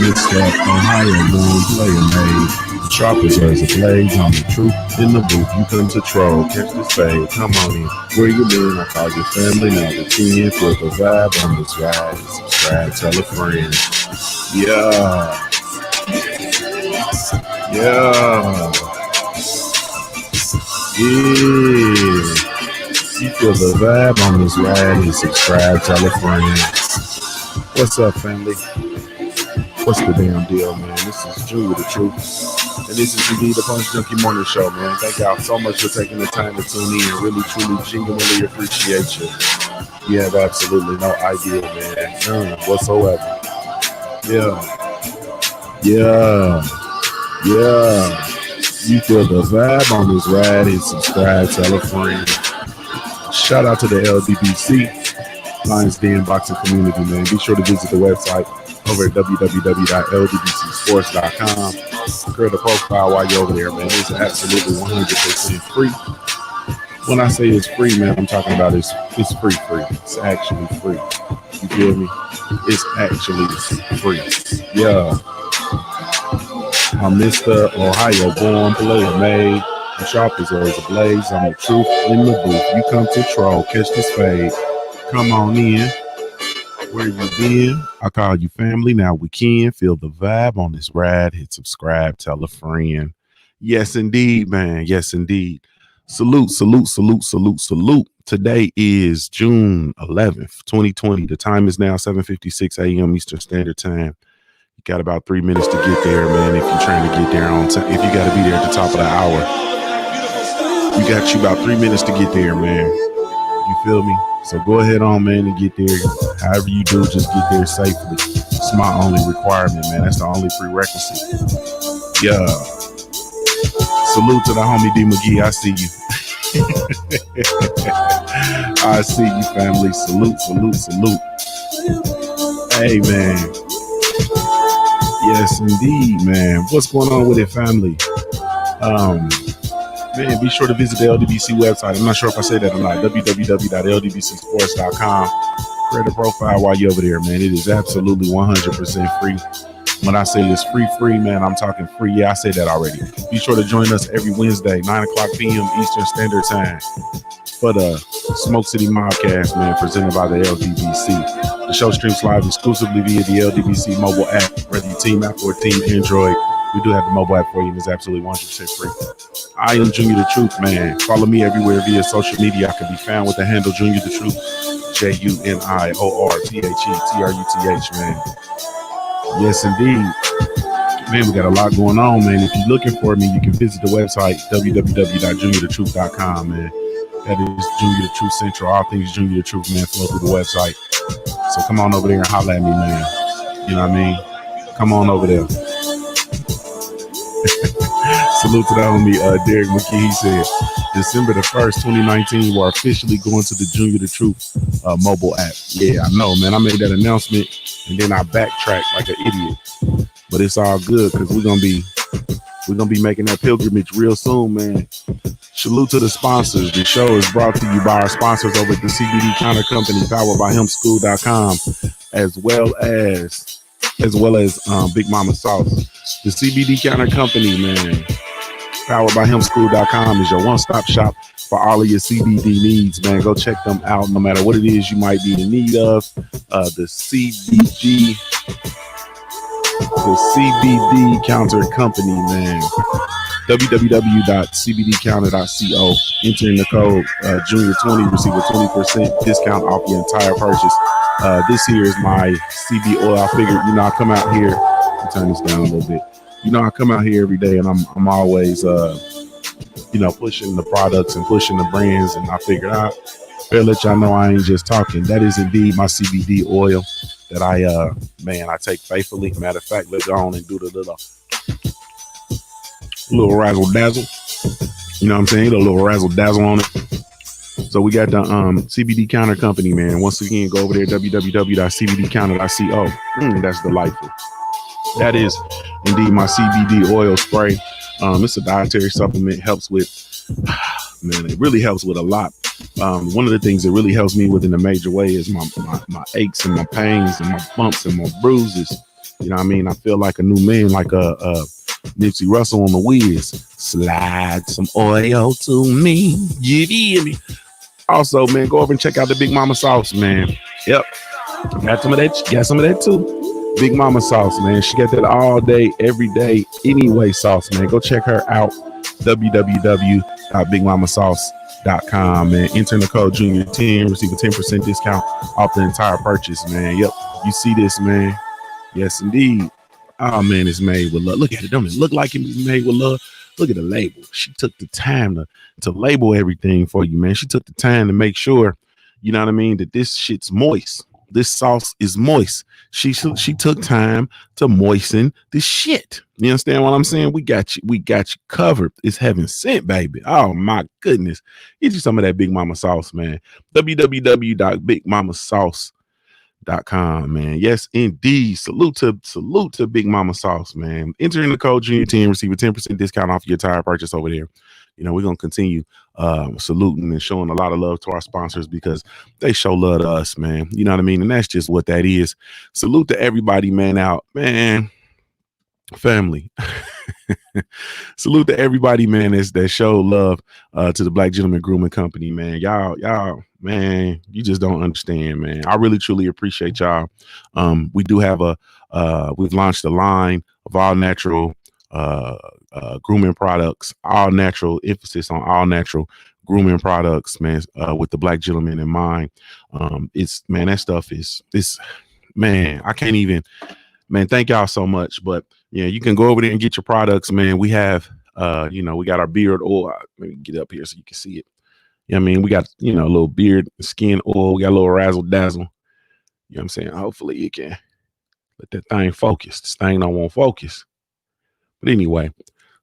Mr. Ohio born player made. Sharpers as a blades on the truth in the booth. You come to troll, catch the fade. Come on in. Where you been? I call your family now. The team feel the vibe on this ride. Subscribe, tell a friend. Yeah. Yeah. Yeah. You feel the vibe on this ride and subscribe, tell a friend. What's up, family? What's the damn deal, man? This is Junkie the Truth. And this is indeed the Punch Junkie Morning Show, man. Thank y'all so much for taking the time to tune in. Really, truly, genuinely appreciate you. You have absolutely no idea, man. None whatsoever. Yeah. Yeah. Yeah. You feel the vibe on this ride and subscribe, tell a friend. Shout out to the LDBC, Lions Den Boxing Community, man. Be sure to visit the website over at www.ldbcsports.com. Create a profile while you're over there, man. It's absolutely 100% free. When I say it's free, man, I'm talking about it's free. It's actually free. You feel me? It's actually free. Yeah. I'm Mr. Ohio born player made. The sharpest as a blaze. I'm the truth in the booth. You come to troll, catch this fade. Come on in. Where you been? I call you family. Now we can feel the vibe on this ride. Hit subscribe, tell a friend. Yes, indeed, man. Yes, indeed. Salute, salute, salute, salute, salute. Today is June 11th, 2020. The time is now 7:56 a.m. Eastern Standard Time. You got about 3 minutes to get there, man. If you're trying to get there on time, if you got to be there at the top of the hour, you got you about 3 minutes to get there, man. You feel me? So go ahead on, man, and get there. However you do, just get there safely. It's my only requirement, man. That's the only prerequisite. Yeah. Salute to the homie D McGee. I see you. I see you, family. Salute, salute, salute. Hey, man. Yes, indeed, man. What's going on with it, family? Man, be sure to visit the LDBC website. I'm not sure if I said that or not. www.ldbcsports.com. Create a profile while you're over there, man. It is absolutely 100% free. When I say it's free, man, I'm talking free. Yeah, I said that already. Be sure to join us every Wednesday, 9 o'clock p.m. Eastern Standard Time for the Smoke City Mobcast, man, presented by the LDBC. The show streams live exclusively via the LDBC mobile app, whether you team app or team Android. We do have the mobile app for you, and it's absolutely 100% free. I am Junkie the Truth, man. Follow me everywhere via social media. I can be found with the handle Junkie the Truth, JUNIORTHETRUTH, man. Yes, indeed. Man, we got a lot going on, man. If you're looking for me, you can visit the website, www.junkiethetruth.com, man. That is Junkie the Truth Central. All things Junkie the Truth, man, flow through the website. So come on over there and holler at me, man. You know what I mean? Come on over there. Salute to the homie Derek McKee. He said, December the 1st, 2019, we're officially going to the Junkie the Truth mobile app. Yeah, I know, man. I made that announcement and then I backtracked like an idiot. But it's all good because we're gonna be making that pilgrimage real soon, man. Salute to the sponsors. The show is brought to you by our sponsors over at the CBD Counter Company, powered by hempschool.com, as well as Big Mama Sauce. The CBD Counter Company, man, powered by hempschool.com, is your one-stop shop for all of your CBD needs, man. Go check them out no matter what it is you might be in need of. The CBD Counter Company, man. www.cbdcounter.co. Enter in the code Junior20, receive a 20% discount off your entire purchase. This here is my CB oil. I figured, I come out here. Let me turn this down a little bit. I come out here every day and I'm always, pushing the products and pushing the brands. And I figured Better let y'all know I ain't just talking. That is indeed my CBD oil that I take faithfully. Matter of fact, let's go on and do the little razzle dazzle. You know what I'm saying? A little razzle dazzle on it. So we got the CBD Counter Company, man. Once again, go over there, www.cbdcounter.co. That's delightful. That is indeed my CBD oil spray. It's a dietary supplement. Helps with, man, it really helps with a lot. One of the things that really helps me with in a major way is my aches and my pains and my bumps and my bruises. You know what I mean? I feel like a new man, like a Nipsey Russell on the Wiz. Slide some oil to me. You hear me? Also, man, go over and check out the Big Mama sauce, man. Yep. Got some of that too. Big Mama sauce, man. She got that all day, every day, anyway sauce, man. Go check her out. www.bigmamasauce.com, man. Enter the code Junior10, receive a 10% discount off the entire purchase, man. Yep. You see this, man. Yes, indeed. Oh, man, it's made with love. Look at it. Don't it look like it's made with love? Look at the label. She took the time to label everything for you, man. She took the time to make sure, you know what I mean, that this shit's moist. This sauce is moist. She took time to moisten the shit. You understand what I'm saying? We got you covered. It's heaven sent, baby. Oh my goodness. Get you some of that Big Mama sauce, man. www.bigmamasauce.com, man. Yes, indeed. Salute to Big Mama Sauce, man. Enter in the code Junior10, receive a 10% discount off your entire purchase over there. You know, we're gonna continue saluting and showing a lot of love to our sponsors because they show love to us, man. You know what I mean? And that's just what that is. Salute to everybody, man, out, man. Family. Salute to everybody, man, that show love to the Black Gentleman Grooming Company, man. Y'all, man, you just don't understand, man. I really truly appreciate y'all. We do have we've launched a line of all natural grooming products, all natural, emphasis on all natural grooming products, man, with the Black gentleman in mind. It's, man, that stuff is man, I can't even, man, thank y'all so much. But yeah, you can go over there and get your products, man. We have we got our beard oil. Let me get up here so you can see it. You know what I mean? We got, a little beard skin oil. We got a little razzle dazzle. You know what I'm saying? Hopefully you can let that thing focus. This thing don't want focus. But anyway,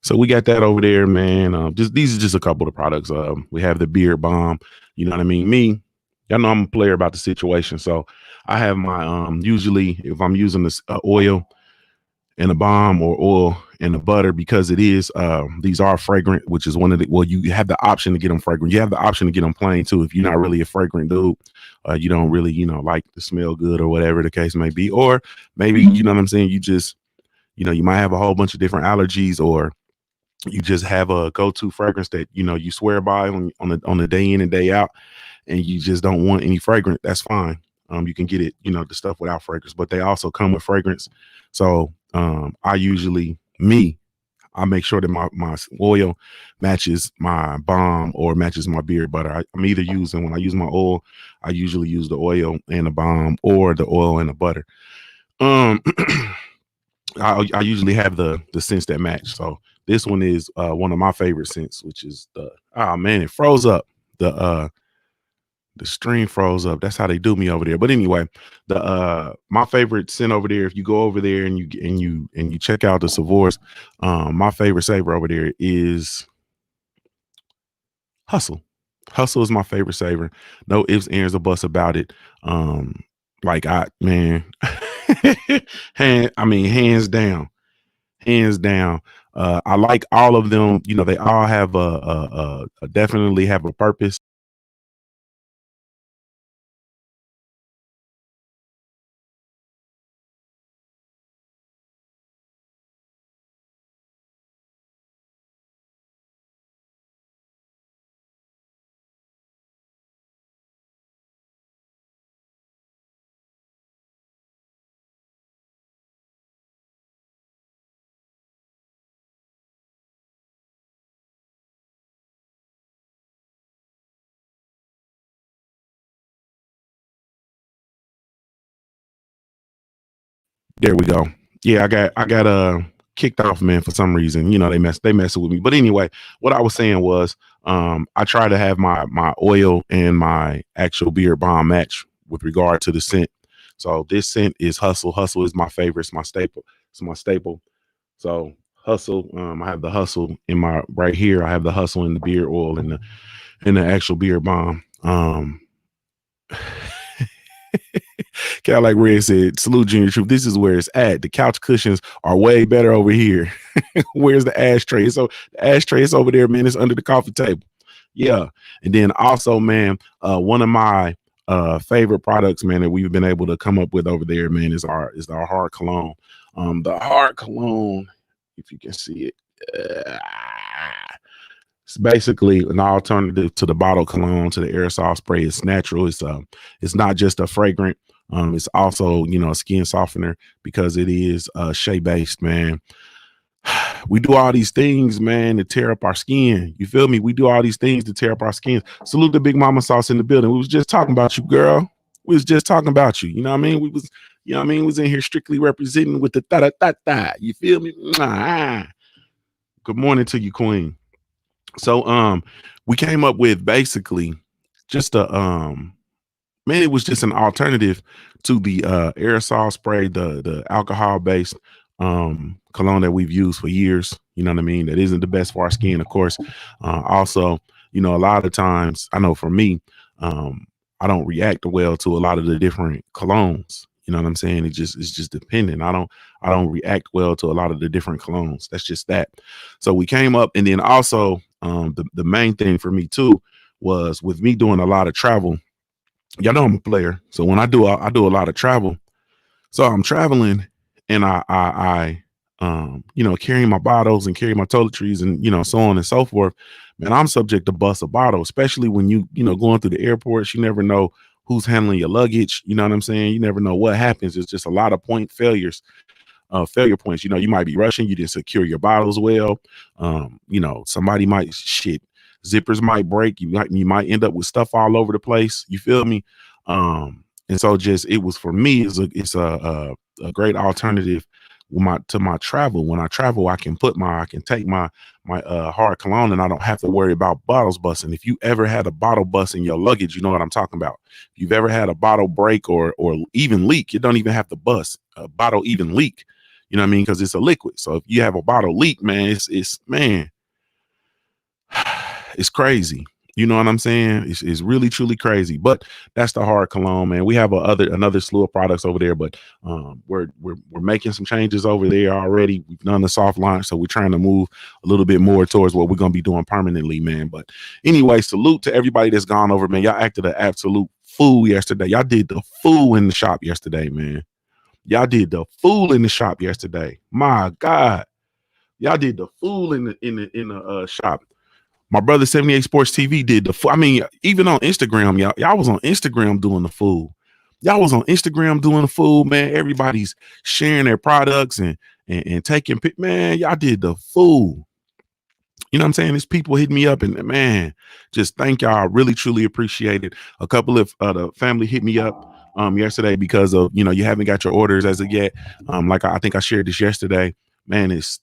so we got that over there, man. These are just a couple of products. We have the beard balm. You know what I mean? Y'all know I'm a player about the situation. So I have my, usually if I'm using this oil and a balm or oil and a butter, because it is, these are fragrant, which is one of the, well, you have the option to get them fragrant. You have the option to get them plain too. If you're not really a fragrant dude, you don't really, like to smell good or whatever the case may be. Or maybe, you know what I'm saying? You just, you might have a whole bunch of different allergies, or you just have a go-to fragrance that, you swear by on the day in and day out, and you just don't want any fragrance. That's fine. You can get it, the stuff without fragrance, but they also come with fragrance. So I make sure that my oil matches my balm or matches my beard butter. I'm either when I use my oil, I usually use the oil and the balm, or the oil and the butter. I usually have the scents that match. So this one is one of my favorite scents, which is it froze up. The stream froze up. That's how they do me over there. But anyway, my favorite scent over there, if you go over there and you check out the Savors, my favorite savor over there is Hustle. Hustle is my favorite savor. No ifs, ands, or buts about it. Hands down. I like all of them. They all have definitely have a purpose. There we go. Yeah, I got kicked off, man, for some reason. They messing with me. But anyway, what I was saying was I try to have my oil and my actual beard bomb match with regard to the scent. So this scent is Hustle. Hustle is my favorite. It's my staple. It's my staple. So Hustle. I have the Hustle in my right here. I have the Hustle in the beard oil and the actual beard bomb. Cadillac Red said, "Salute Junior Truth. This is where it's at. The couch cushions are way better over here. Where's the ashtray? So the ashtray is over there, man. It's under the coffee table. Yeah. And then also, man, one of my favorite products, man, that we've been able to come up with over there, man, is our hard cologne. The hard cologne, if you can see it, it's basically an alternative to the bottle cologne, to the aerosol spray. It's natural. It's not just a fragrant. It's also, a skin softener because it is shea based, man. We do all these things, man, to tear up our skin. You feel me? We do all these things to tear up our skin. Salute the Big Mama Sauce in the building. We was just talking about you, girl. We was just talking about you. You know what I mean? We was, we was in here strictly representing with the ta-da-ta-ta. You feel me? Good morning to you, Queen. So we came up with basically just man, it was just an alternative to the aerosol spray, the alcohol based cologne that we've used for years. You know what I mean? That isn't the best for our skin, of course. Also, a lot of times, I know for me, I don't react well to a lot of the different colognes. You know what I'm saying? It's just dependent. I don't react well to a lot of the different colognes. That's just that. So we came up, and then also the main thing for me too was with me doing a lot of travel. Y'all know I'm a player, so when I do a lot of travel. So I'm traveling, and I carrying my bottles and carry my toiletries and so on and so forth. Man, I'm subject to bust a bottle, especially when going through the airports. You never know who's handling your luggage. You know what I'm saying? You never know what happens. It's just a lot of failure points. You might be rushing. You didn't secure your bottles well. Somebody might zippers might break. You might end up with stuff all over the place. You feel me? And so it was for me. It's a great alternative to my travel. When I travel, I can take my hard cologne, and I don't have to worry about bottles busting. If you ever had a bottle bust in your luggage, you know what I'm talking about. If you've ever had a bottle break or even leak, you don't even have to bust a bottle, even leak. You know what I mean? Because it's a liquid. So if you have a bottle leak, man, it's crazy. You know what I'm saying? It's really truly crazy. But that's the hard cologne, man. We have another slew of products over there, but we're making some changes over there already. We've done the soft launch, so we're trying to move a little bit more towards what we're gonna be doing permanently, man. But anyway, salute to everybody that's gone over, man. Y'all acted an absolute fool yesterday. Y'all did the fool in the shop yesterday, man. Y'all did the fool in the shop yesterday. My God, y'all did the fool in the shop. My brother 78 Sports TV did the fool. I mean, even on Instagram, y'all was on Instagram doing the fool. Y'all was on Instagram doing the fool, man. Everybody's sharing their products and taking pic. Man, y'all did the fool. You know what I'm saying? There's people hitting me up, and man, just thank y'all. I really truly appreciate it. A couple of the family hit me up yesterday because of you haven't got your orders as of yet. Like I think I shared this yesterday. Man, it's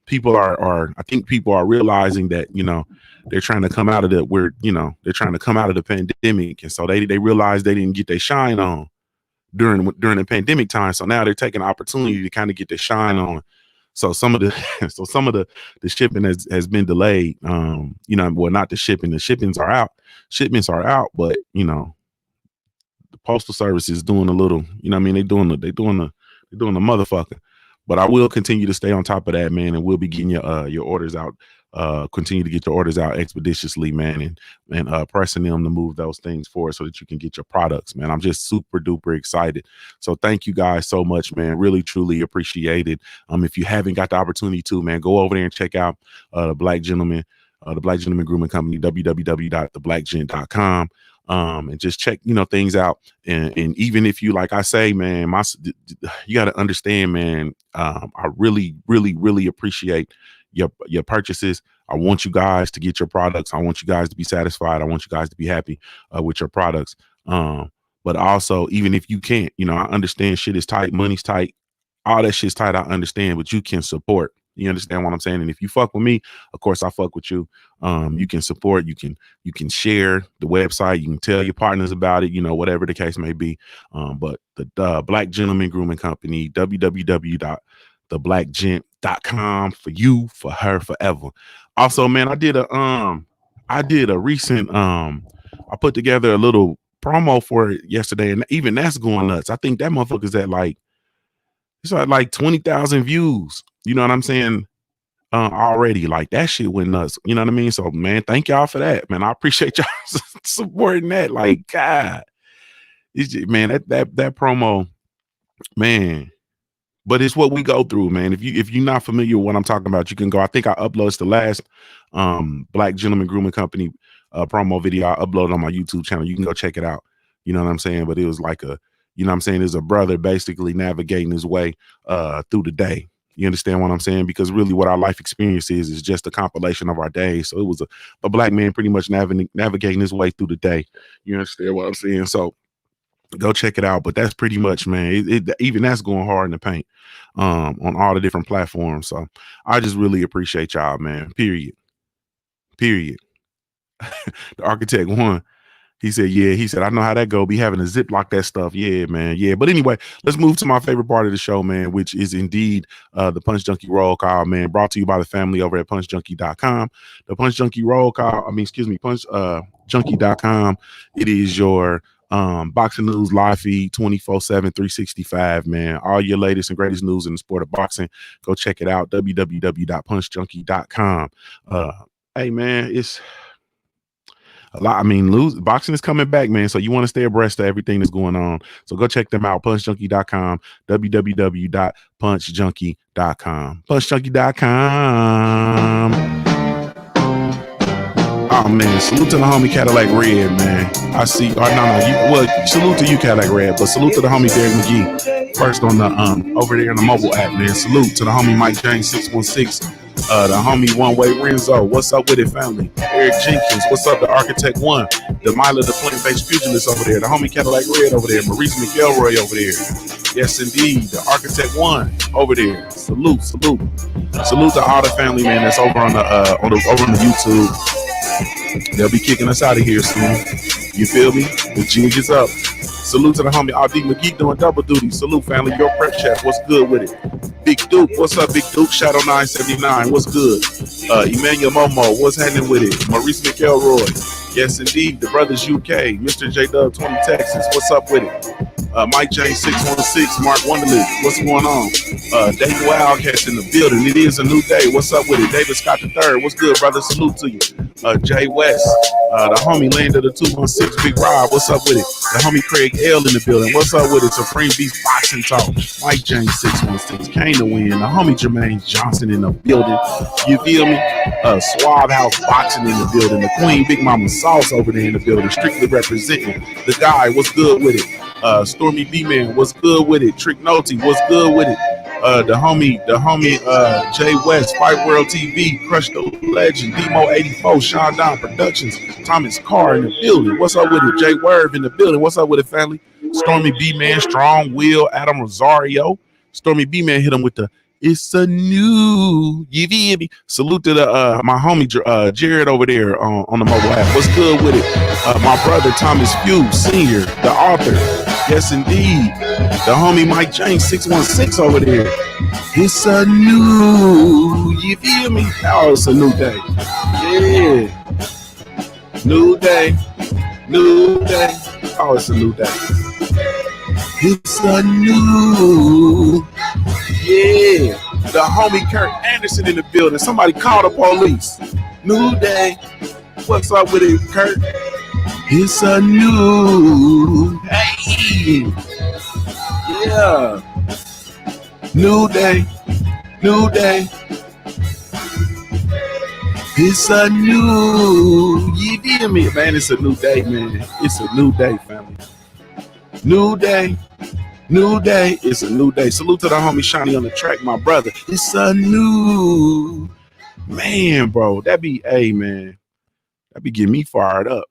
people are I think people are realizing that they're trying to come out of they're trying to come out of the pandemic, and so they realized they didn't get their shine on during the pandemic time. So now they're taking an opportunity to kind of get their shine on. So some of the shipping has been delayed. Well, not the shipping. The shipments are out. Shipments are out, but the postal service is doing a little. They're doing the motherfucker. But I will continue to stay on top of that, man, and we'll be getting your orders out. Continue to get your orders out expeditiously, man, and pressing them to move those things forward so that you can get your products, man. I'm just super duper excited. So thank you guys so much, man. Really, truly appreciate it. If you haven't got the opportunity to, man, go over there and check out the Black Gentleman Grooming Company, www.theblackgent.com. And just check, things out. And even if you, like I say, man, you got to understand, man, I really, really, really appreciate your purchases. I want you guys to get your products. I want you guys to be satisfied. I want you guys to be happy with your products. But also, even if you can't, I understand shit is tight, money's tight, all that shit's tight. I understand, but you can support. You understand what I'm saying? And if you fuck with me, of course I fuck with you. You can support, you can share the website, you can tell your partners about it, you know, whatever the case may be. But the Black Gentleman Grooming Company, www.theblackgent.com, for you, for her, forever. Also, man, I did a recent I put together a little promo for it yesterday, and even that's going nuts. I think that motherfucker's at like, it's like 20,000 views. You know what I'm saying? Already, like that shit went nuts. You know what I mean? So, man, thank y'all for that, man. I appreciate y'all supporting that. Like, God, it's just, man, that promo, man. But it's what we go through, man. If you're not familiar with what I'm talking about, you can go. I think I uploaded the last Black Gentleman Grooming Company promo video I uploaded on my YouTube channel. You can go check it out. You know what I'm saying? But it was like a, you know what I'm saying, there's a brother basically navigating his way through the day. You understand what I'm saying? Because really what our life experience is just a compilation of our days. So it was a black man pretty much navigating his way through the day. You understand what I'm saying? So go check it out. But that's pretty much, man, even that's going hard in the paint on all the different platforms. So I just really appreciate y'all, man. Period. The Architect One, he said, yeah, he said, I know how that go. Be having to ziplock that stuff. Yeah, man. Yeah. But anyway, let's move to my favorite part of the show, man, which is indeed the Punch Junkie Roll Call, man, brought to you by the family over at punchjunkie.com. The Punch Junkie Roll Call, punchjunkie.com. It is your boxing news live feed 24/7, 365, man. All your latest and greatest news in the sport of boxing. Go check it out. www.punchjunkie.com. Hey, man, it's a lot. I mean, boxing is coming back, man. So you want to stay abreast of everything that's going on. So go check them out. Punchjunkie.com, www.punchjunkie.com. Punchjunkie.com. Oh man, salute to the homie Cadillac Red, man. I see. Salute to you, Cadillac Red, but salute to the homie Derek McGee. First on the over there in the mobile app, man. Salute to the homie Mike James 616. The homie One Way Renzo, what's up with it, family? Eric Jenkins, what's up? The Architect One, the Mila, the plant-based pugilist over there, the homie Cadillac Red over there, Maurice McElroy over there. Yes, indeed, the Architect One over there. Salute to all the family, man. That's over on the YouTube. They'll be kicking us out of here soon. You feel me? The jig is up. Salute to the homie RD McGee doing double duty. Salute, family. Your prep chef. What's good with it? Big Duke. What's up, Big Duke? Shadow 979. What's good? Emmanuel Momo. What's happening with it? Maurice McElroy. Yes, indeed. The Brothers UK. Mr. J Dub 20 Texas. What's up with it? Mike James 616. Mark Wonderly. What's going on? David Wildcats in the building. It is a new day. What's up with it? David Scott III. What's good, brother? Salute to you. Jay West. The homie Land of the 216. Big Rob. What's up with it? The homie Craig L in the building. What's up with it? Supreme Beast Boxing Talk. Mike James 616. Came to win. The homie Jermaine Johnson in the building. You feel me? Suave House Boxing in the building. The Queen Big Mama Sauce over there in the building. Strictly representing the guy. What's good with it? Stormy B-Man, what's good with it? Trick Noty, what's good with it? The homie Jay West, Fight World TV, Crush the Legend, Demo 84, Sean Don Productions, Thomas Carr in the building. What's up with it? Jay Werv in the building. What's up with it, family? Stormy B-Man, Strong Will, Adam Rosario. Stormy B-Man hit him with the "It's a new," you feel me? Salute to the my homie Jared over there on the mobile app. What's good with it? My brother Thomas Pugh, Senior, the author. Yes, indeed. The homie Mike James 616 over there. It's a new, you feel me? Oh, it's a new day. Yeah. New day. Oh, it's a new day. It's a new. Yeah. The homie Kurt Anderson in the building. Somebody call the police. New day. What's up with it, Kurt? It's a new. Hey. Yeah. New day. It's a new. You feel me? Man, it's a new day, man. It's a new day, family. New day. It's a new day. Salute to the homie Shiny on the track, my brother. It's a new. Man, bro. That be getting me fired up.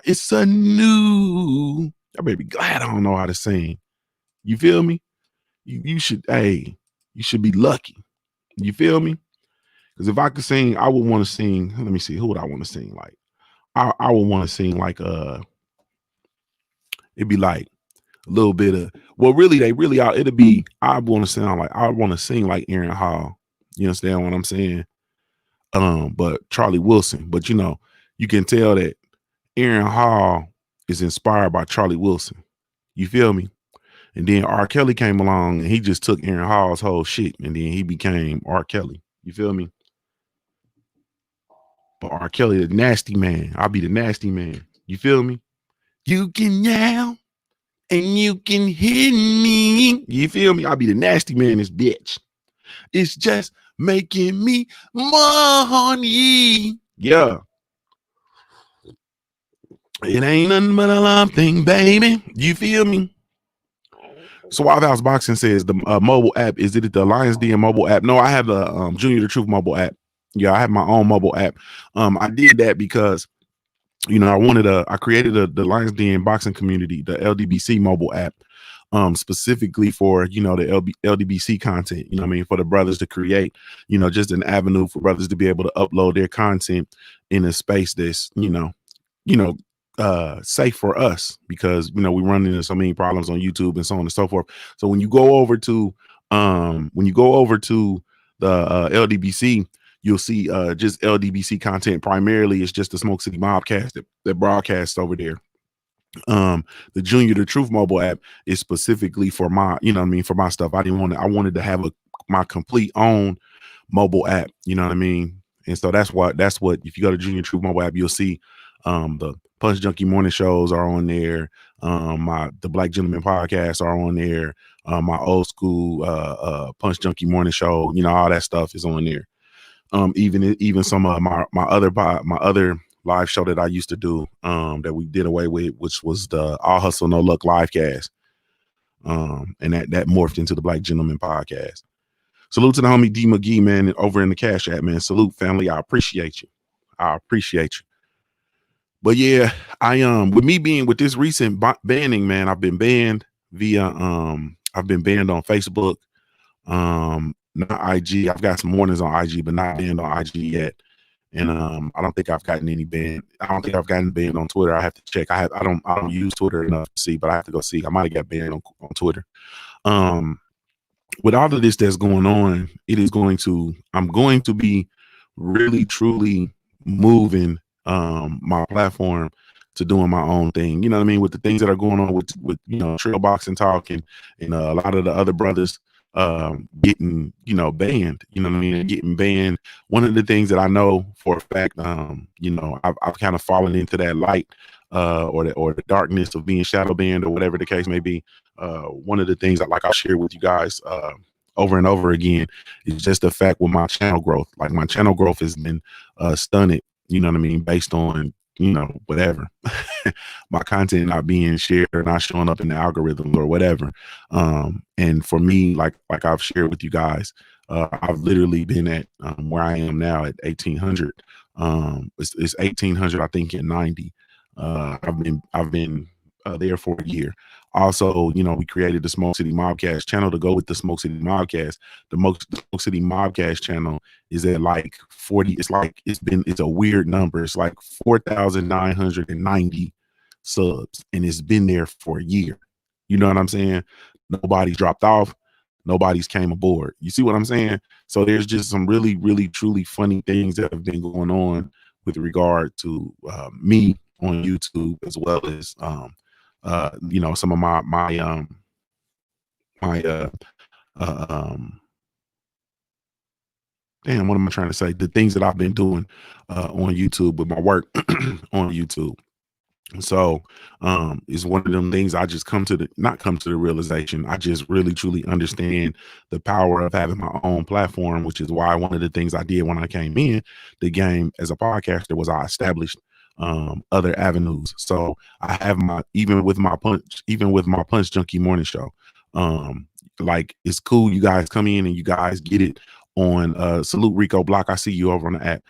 It's a new. I better be glad I don't know how to sing. You feel me? You should be lucky. You feel me? Because if I could sing, I would want to sing. Let me see. Who would I want to sing like? I would want to sing like it'd be like a little bit of well, really, they really are. It'd be I want to sound like I want to sing like Aaron Hall. You understand what I'm saying? But Charlie Wilson. But you can tell that Aaron Hall is inspired by Charlie Wilson. You feel me? And then R. Kelly came along and he just took Aaron Hall's whole shit and then he became R. Kelly. You feel me? But R. Kelly, the nasty man. I'll be the nasty man. You feel me? You can yell and you can hit me. You feel me? I'll be the nasty man in this bitch. It's just making me money. Yeah. It ain't nothing but a love thing, baby. You feel me? Suave House Boxing says the mobile app, is it the Alliance Den mobile app? No, I have a Junior the Truth mobile app. Yeah, I have my own mobile app. I did that because I created the Lions Den boxing community, the LDBC mobile app, specifically for, the LDBC content, for the brothers to create, just an avenue for brothers to be able to upload their content in a space that's, safe for us because, we run into so many problems on YouTube and so on and so forth. So when you go over to, the LDBC, you'll see just LDBC content. Primarily, it's just the Smoke City Mobcast that broadcasts over there. The Junior the Truth mobile app is specifically for my, for my stuff. I wanted to have my complete own mobile app, And so that's what if you go to Junior Truth mobile app, you'll see the Punch Junkie morning shows are on there. The Black Gentleman podcast are on there. My old school Punch Junkie morning show, all that stuff is on there. Even some of my other live show that I used to do that we did away with, which was the All Hustle No Luck live cast. And that morphed into the Black Gentleman podcast. Salute to the homie D McGee, man, over in the Cash App, man. Salute, family. I appreciate you. But yeah, with me being with this recent banning, man, I've been banned I've been banned on Facebook. Not IG. I've got some warnings on IG, but not banned on IG yet. And I don't think I've gotten any banned. I don't think I've gotten banned on Twitter. I have to check. I don't use Twitter enough to see, but I have to go see. I might have got banned on Twitter. With all of this that's going on, I'm going to be really truly moving my platform to doing my own thing. You know what I mean? With the things that are going on with Trail Boxing Talk and a lot of the other brothers getting banned, getting banned. One of the things that I know for a fact, I've kind of fallen into that light or the darkness of being shadow banned or whatever the case may be. One of the things that I'll share with you guys over and over again is just the fact with my channel growth. Like my channel growth has been stunted, based on whatever my content not being shared or not showing up in the algorithms or whatever. And for me, like I've shared with you guys, I've literally been at where I am now at 1800. It's 1800, I think, in 90. I've been there for a year. Also, we created the Smoke City Mobcast channel to go with the Smoke City Mobcast. The Smoke City Mobcast channel is at like 40. It's a weird number. It's like 4,990 subs, and it's been there for a year. You know what I'm saying? Nobody's dropped off. Nobody's came aboard. You see what I'm saying? So there's just some really, really, truly funny things that have been going on with regard to me on YouTube, as well as some of my damn, what am I trying to say? The things that I've been doing on YouTube with my work on YouTube. So it's one of them things I just not come to the realization. I just really truly understand the power of having my own platform, which is why one of the things I did when I came in the game as a podcaster was I established other avenues. So I have even with my Punch Junkie morning show. Like it's cool you guys come in and you guys get it on Salute Rico Block. I see you over on the app.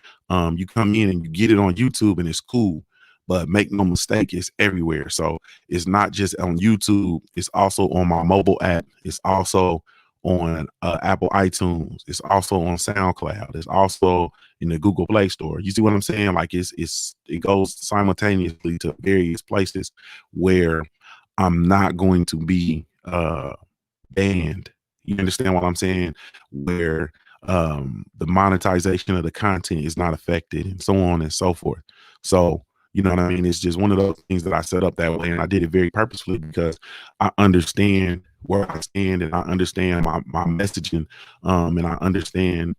You come in and you get it on YouTube and it's cool. But make no mistake, it's everywhere. So it's not just on YouTube. It's also on my mobile app. It's also on Apple iTunes. It's also on SoundCloud. It's also in the Google Play Store. You see what I'm saying? Like it goes simultaneously to various places where I'm not going to be banned. You understand what I'm saying? Where the monetization of the content is not affected, and so on and so forth. So, you know what I mean? It's just one of those things that I set up that way, and I did it very purposefully because I understand where I stand, and I understand my messaging, and I understand,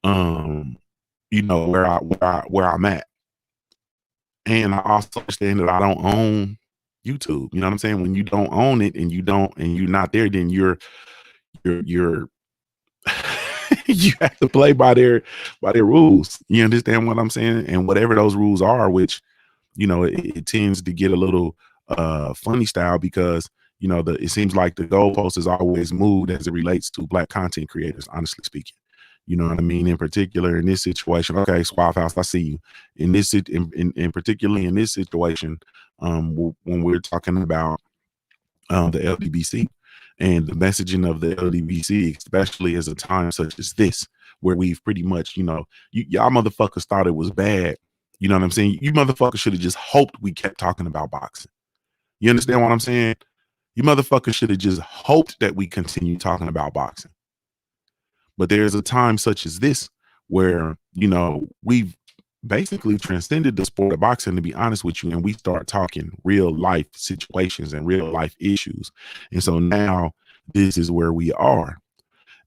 you know, where I'm at, and I also understand that I don't own YouTube. You know what I'm saying? When you don't own it, and you're not there, then you're you have to play by their rules. You understand what I'm saying? And whatever those rules are, which, you know, it tends to get a little funny style because, you know, it seems like the goalpost is always moved as it relates to Black content creators, honestly speaking. You know what I mean? In particular, in this situation, okay, Squad House, I see you. In this, in particularly in this situation, when we're talking about the LDBC and the messaging of the LDBC, especially as a time such as this, where we've pretty much, you know, y'all motherfuckers thought it was bad. You know what I'm saying? You motherfuckers should have just hoped we kept talking about boxing. You understand what I'm saying? You motherfuckers should have just hoped that we continue talking about boxing. But there's a time such as this where, you know, we've basically transcended the sport of boxing, to be honest with you, and we start talking real life situations and real life issues. And so now this is where we are.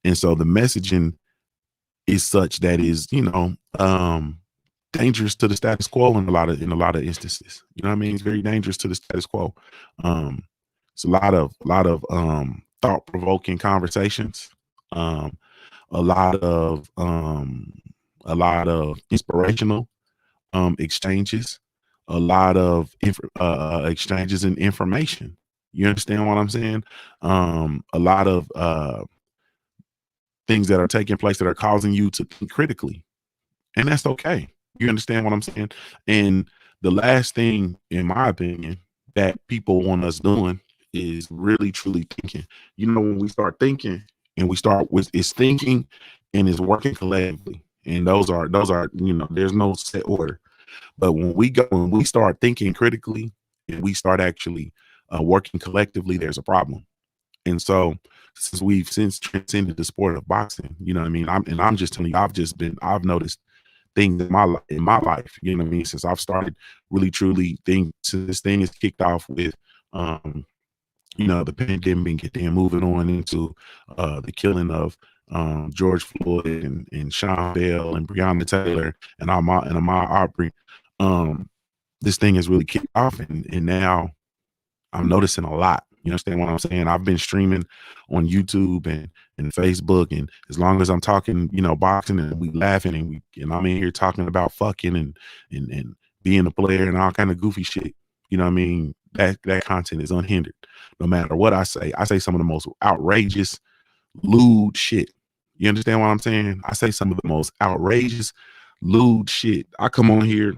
And so the messaging is such that is, you know, dangerous to the status quo in a lot of instances. You know what I mean? It's very dangerous to the status quo. It's a lot of thought-provoking conversations. A lot of inspirational exchanges, a lot of exchanges in information. You understand what I'm saying? A lot of things that are taking place that are causing you to think critically, and that's okay. You understand what I'm saying? And the last thing, in my opinion, that people want us doing is really truly thinking. You know, when we start thinking and we start with it's thinking and it's working collectively, and those are you know, there's no set order. But when we start thinking critically and we start actually working collectively, there's a problem. And so since we've transcended the sport of boxing, you know what I mean? I'm just telling you, I've noticed things in my life, you know what I mean? Since I've started really truly since this thing is kicked off with, you know, the pandemic and then moving on into the killing of George Floyd and Sean Bell and Breonna Taylor and Ahmaud Arbery. This thing has really kicked off, and now I'm noticing a lot. You understand what I'm saying? I've been streaming on YouTube and Facebook, and as long as I'm talking, you know, boxing, and we laughing, and I'm in here talking about fucking and being a player and all kind of goofy shit. You know what I mean? That content is unhindered. No matter what I say some of the most outrageous, lewd shit. You understand what I'm saying? I say some of the most outrageous, lewd shit. I come on here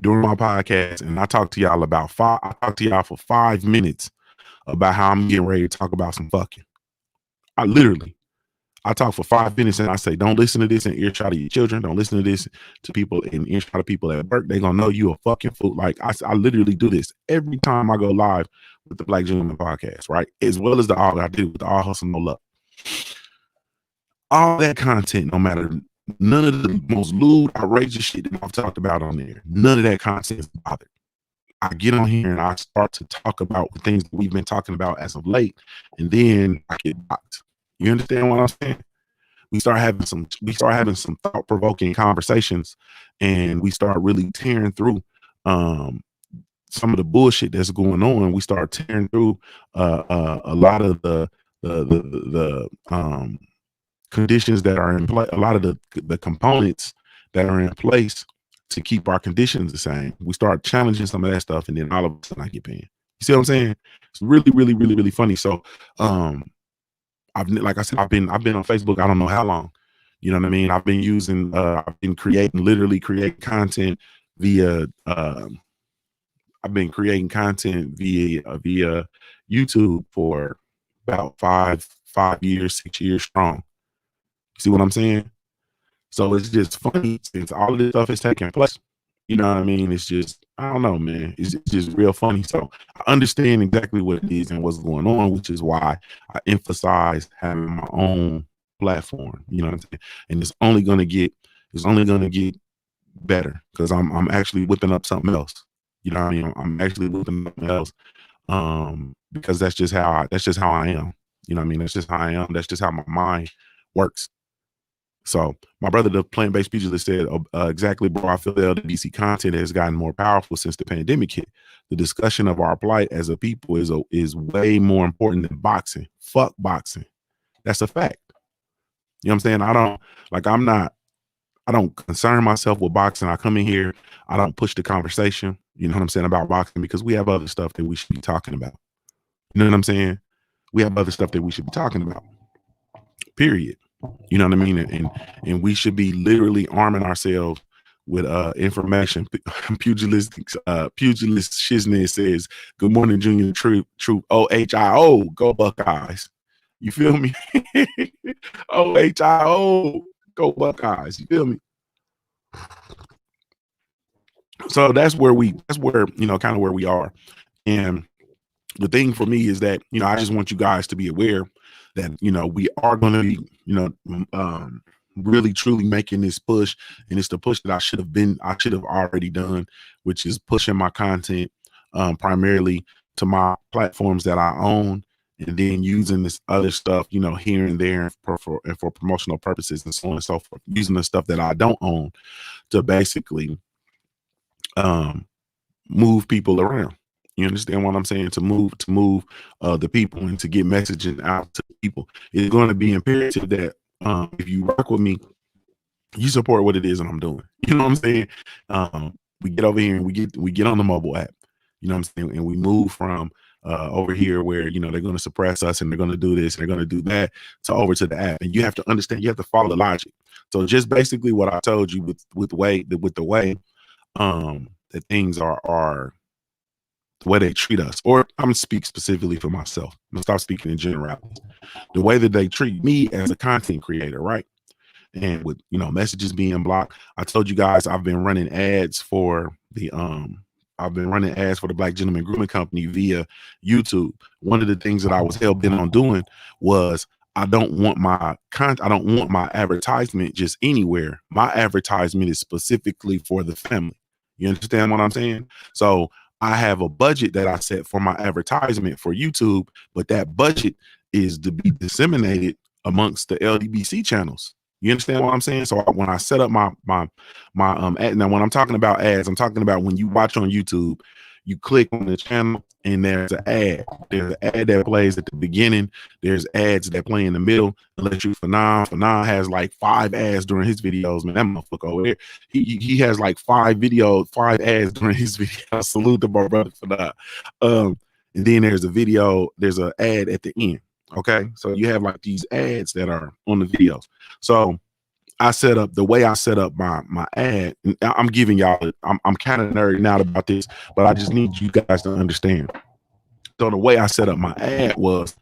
during my podcast and I talk to y'all for 5 minutes about how I'm getting ready to talk about some fucking. I talk for 5 minutes and I say, don't listen to this in earshot of your children. Don't listen to this to people in earshot of people at work. They're going to know you a fucking fool. Like I literally do this every time I go live with the Black Gentleman podcast, right? As well as I do with the All Hustle No Luck. All that content, no matter, none of the most lewd, outrageous shit that I've talked about on there, none of that content is bothered. I get on here and I start to talk about the things that we've been talking about as of late, and then I get blocked. You understand what I'm saying? We start having some thought-provoking conversations, and we start really tearing through some of the bullshit that's going on. We start tearing through a lot of the conditions that are in place, a lot of the components that are in place to keep our conditions the same. We start challenging some of that stuff, and then all of a sudden I get banned. You see what I'm saying? It's really, really, really, really funny. So like I said, I've been on Facebook, I don't know how long. You know what I mean? I've been creating content via I've been creating content via YouTube for about 5 years, 6 years strong. You see what I'm saying? So it's just funny since all of this stuff is taking place. You know what I mean? It's just, I don't know, man. It's just real funny. So I understand exactly what it is and what's going on, which is why I emphasize having my own platform. You know what I'm saying? And it's only gonna get better because I'm actually whipping up something else. You know what I mean? I'm actually whipping up something else. Because that's just how I am. You know what I mean? That's just how I am. That's just how my mind works. So my brother, the plant-based pugilist, said, exactly, bro. I feel the LDBC content has gotten more powerful since the pandemic hit. The discussion of our plight as a people is way more important than boxing. Fuck boxing. That's a fact. You know what I'm saying? I don't concern myself with boxing. I come in here, I don't push the conversation, you know what I'm saying, about boxing, because we have other stuff that we should be talking about. You know what I'm saying? We have other stuff that we should be talking about. Period. You know what I mean? And we should be literally arming ourselves with information. Pugilist Shiznit says, "Good morning, Junior Troop OHIO. Go Buckeyes." You feel me? OHIO. Go Buckeyes. You feel me? So that's where you know, kind of where we are. And the thing for me is that, you know, I just want you guys to be aware that, you know, we are going to be, you know, really truly making this push. And it's the push that I should have already done, which is pushing my content primarily to my platforms that I own, and then using this other stuff, you know, here and there for promotional purposes and so on and so forth, using the stuff that I don't own to basically move people around. You understand what I'm saying? To move the people and to get messaging out to people. It's going to be imperative that if you work with me, you support what it is that I'm doing. You know what I'm saying? We get over here and we get on the mobile app. You know what I'm saying? And we move from over here where, you know, they're going to suppress us and they're going to do this and they're going to do that, to over to the app. And you have to understand, you have to follow the logic. So just basically what I told you with the way that things are the way they treat us, or I'm gonna speak specifically for myself. I'm gonna start speaking in generalities. The way that they treat me as a content creator, right? And with, you know, messages being blocked. I told you guys I've been running ads for the Black Gentleman Grooming Company via YouTube. One of the things that I was hell bent on doing was I don't want my advertisement just anywhere. My advertisement is specifically for the family. You understand what I'm saying? So I have a budget that I set for my advertisement for YouTube, but that budget is to be disseminated amongst the LDBC channels. You understand what I'm saying? So when I set up my ad, now when I'm talking about ads, I'm talking about when you watch on YouTube, you click on the channel and there's an ad. There's an ad that plays at the beginning. There's ads that play in the middle. Unless you Fanon has like 5 ads during his videos. Man, that motherfucker over there, he has like 5 ads during his video. Salute to my brother for that. And then there's an ad at the end. Okay, so you have like these ads that are on the videos. So the way I set up my ad, and I'm giving y'all, I'm kind of nerding out about this, but I just need you guys to understand. So the way I set up my ad was,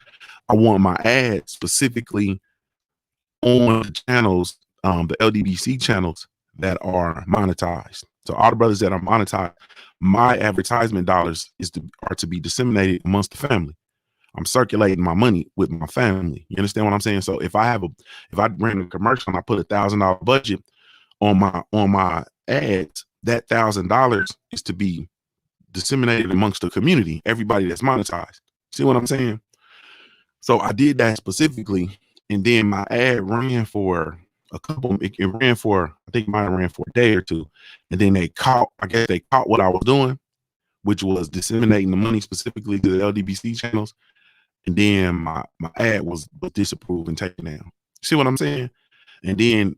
I want my ad specifically on the channels, the LDBC channels that are monetized. So all the brothers that are monetized, my advertisement dollars are to be disseminated amongst the family. I'm circulating my money with my family. You understand what I'm saying? So if I ran a commercial and I put $1,000 budget on my ads, that $1,000 is to be disseminated amongst the community, everybody that's monetized. See what I'm saying? So I did that specifically, and then my ad ran for I think it might have ran for a day or two, and then they caught what I was doing, which was disseminating the money specifically to the LDBC channels. And then my ad was disapproved and taken down. See what I'm saying? And then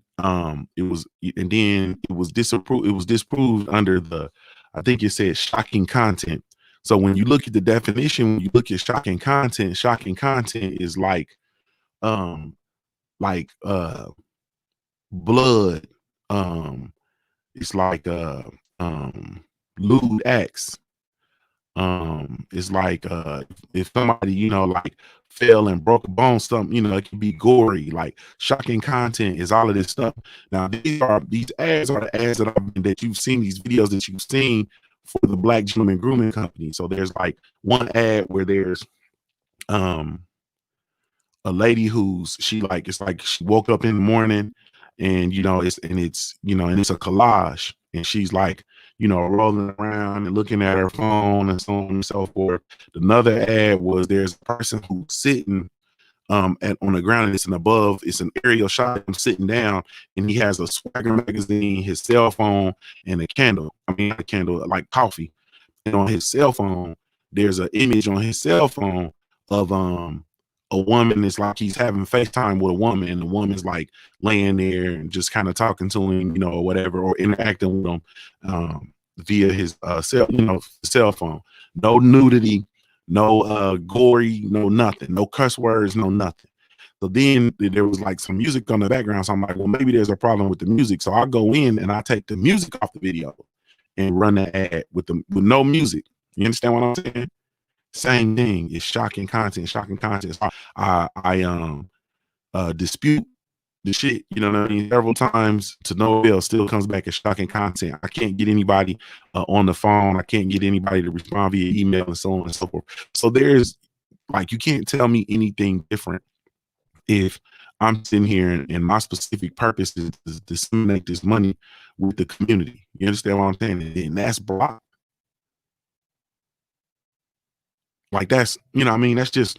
it was disproved under I think it said shocking content. So when you look at the definition, when you look at shocking content is like blood, it's like lewd acts. It's like if somebody, you know, like fell and broke a bone, something, you know, it can be gory, like shocking content is all of this stuff. Now, these ads are the ads that you've seen, these videos that you've seen for the Black Gentleman Grooming Company. So there's like one ad where there's a lady who's it's like she woke up in the morning and it's a collage, and she's like, you know, rolling around and looking at her phone and so on and so forth. Another ad was there's a person who's sitting on the ground, and it's an aerial shot of him sitting down, and he has a Swagger magazine, his cell phone, and a candle. I mean, not a candle, like coffee. And on his cell phone, there's an image on his cell phone of a woman. It's like he's having FaceTime with a woman, and the woman's like laying there and just kind of talking to him, you know, or whatever, or interacting with him via his cell phone. No nudity, no gory, no nothing, no cuss words, no nothing. So then there was like some music on the background. So I'm like, well, maybe there's a problem with the music. So I go in and I take the music off the video and run the ad with no music. You understand what I'm saying? Same thing. It's shocking content. Shocking content. So I dispute the shit, you know what I mean, several times to no avail. Still comes back as shocking content. I can't get anybody on the phone. I can't get anybody to respond via email and so on and so forth. So there's like, you can't tell me anything different if I'm sitting here and my specific purpose is to disseminate this money with the community. You understand what I'm saying? And that's blocked. Like, that's, you know what I mean? That's just,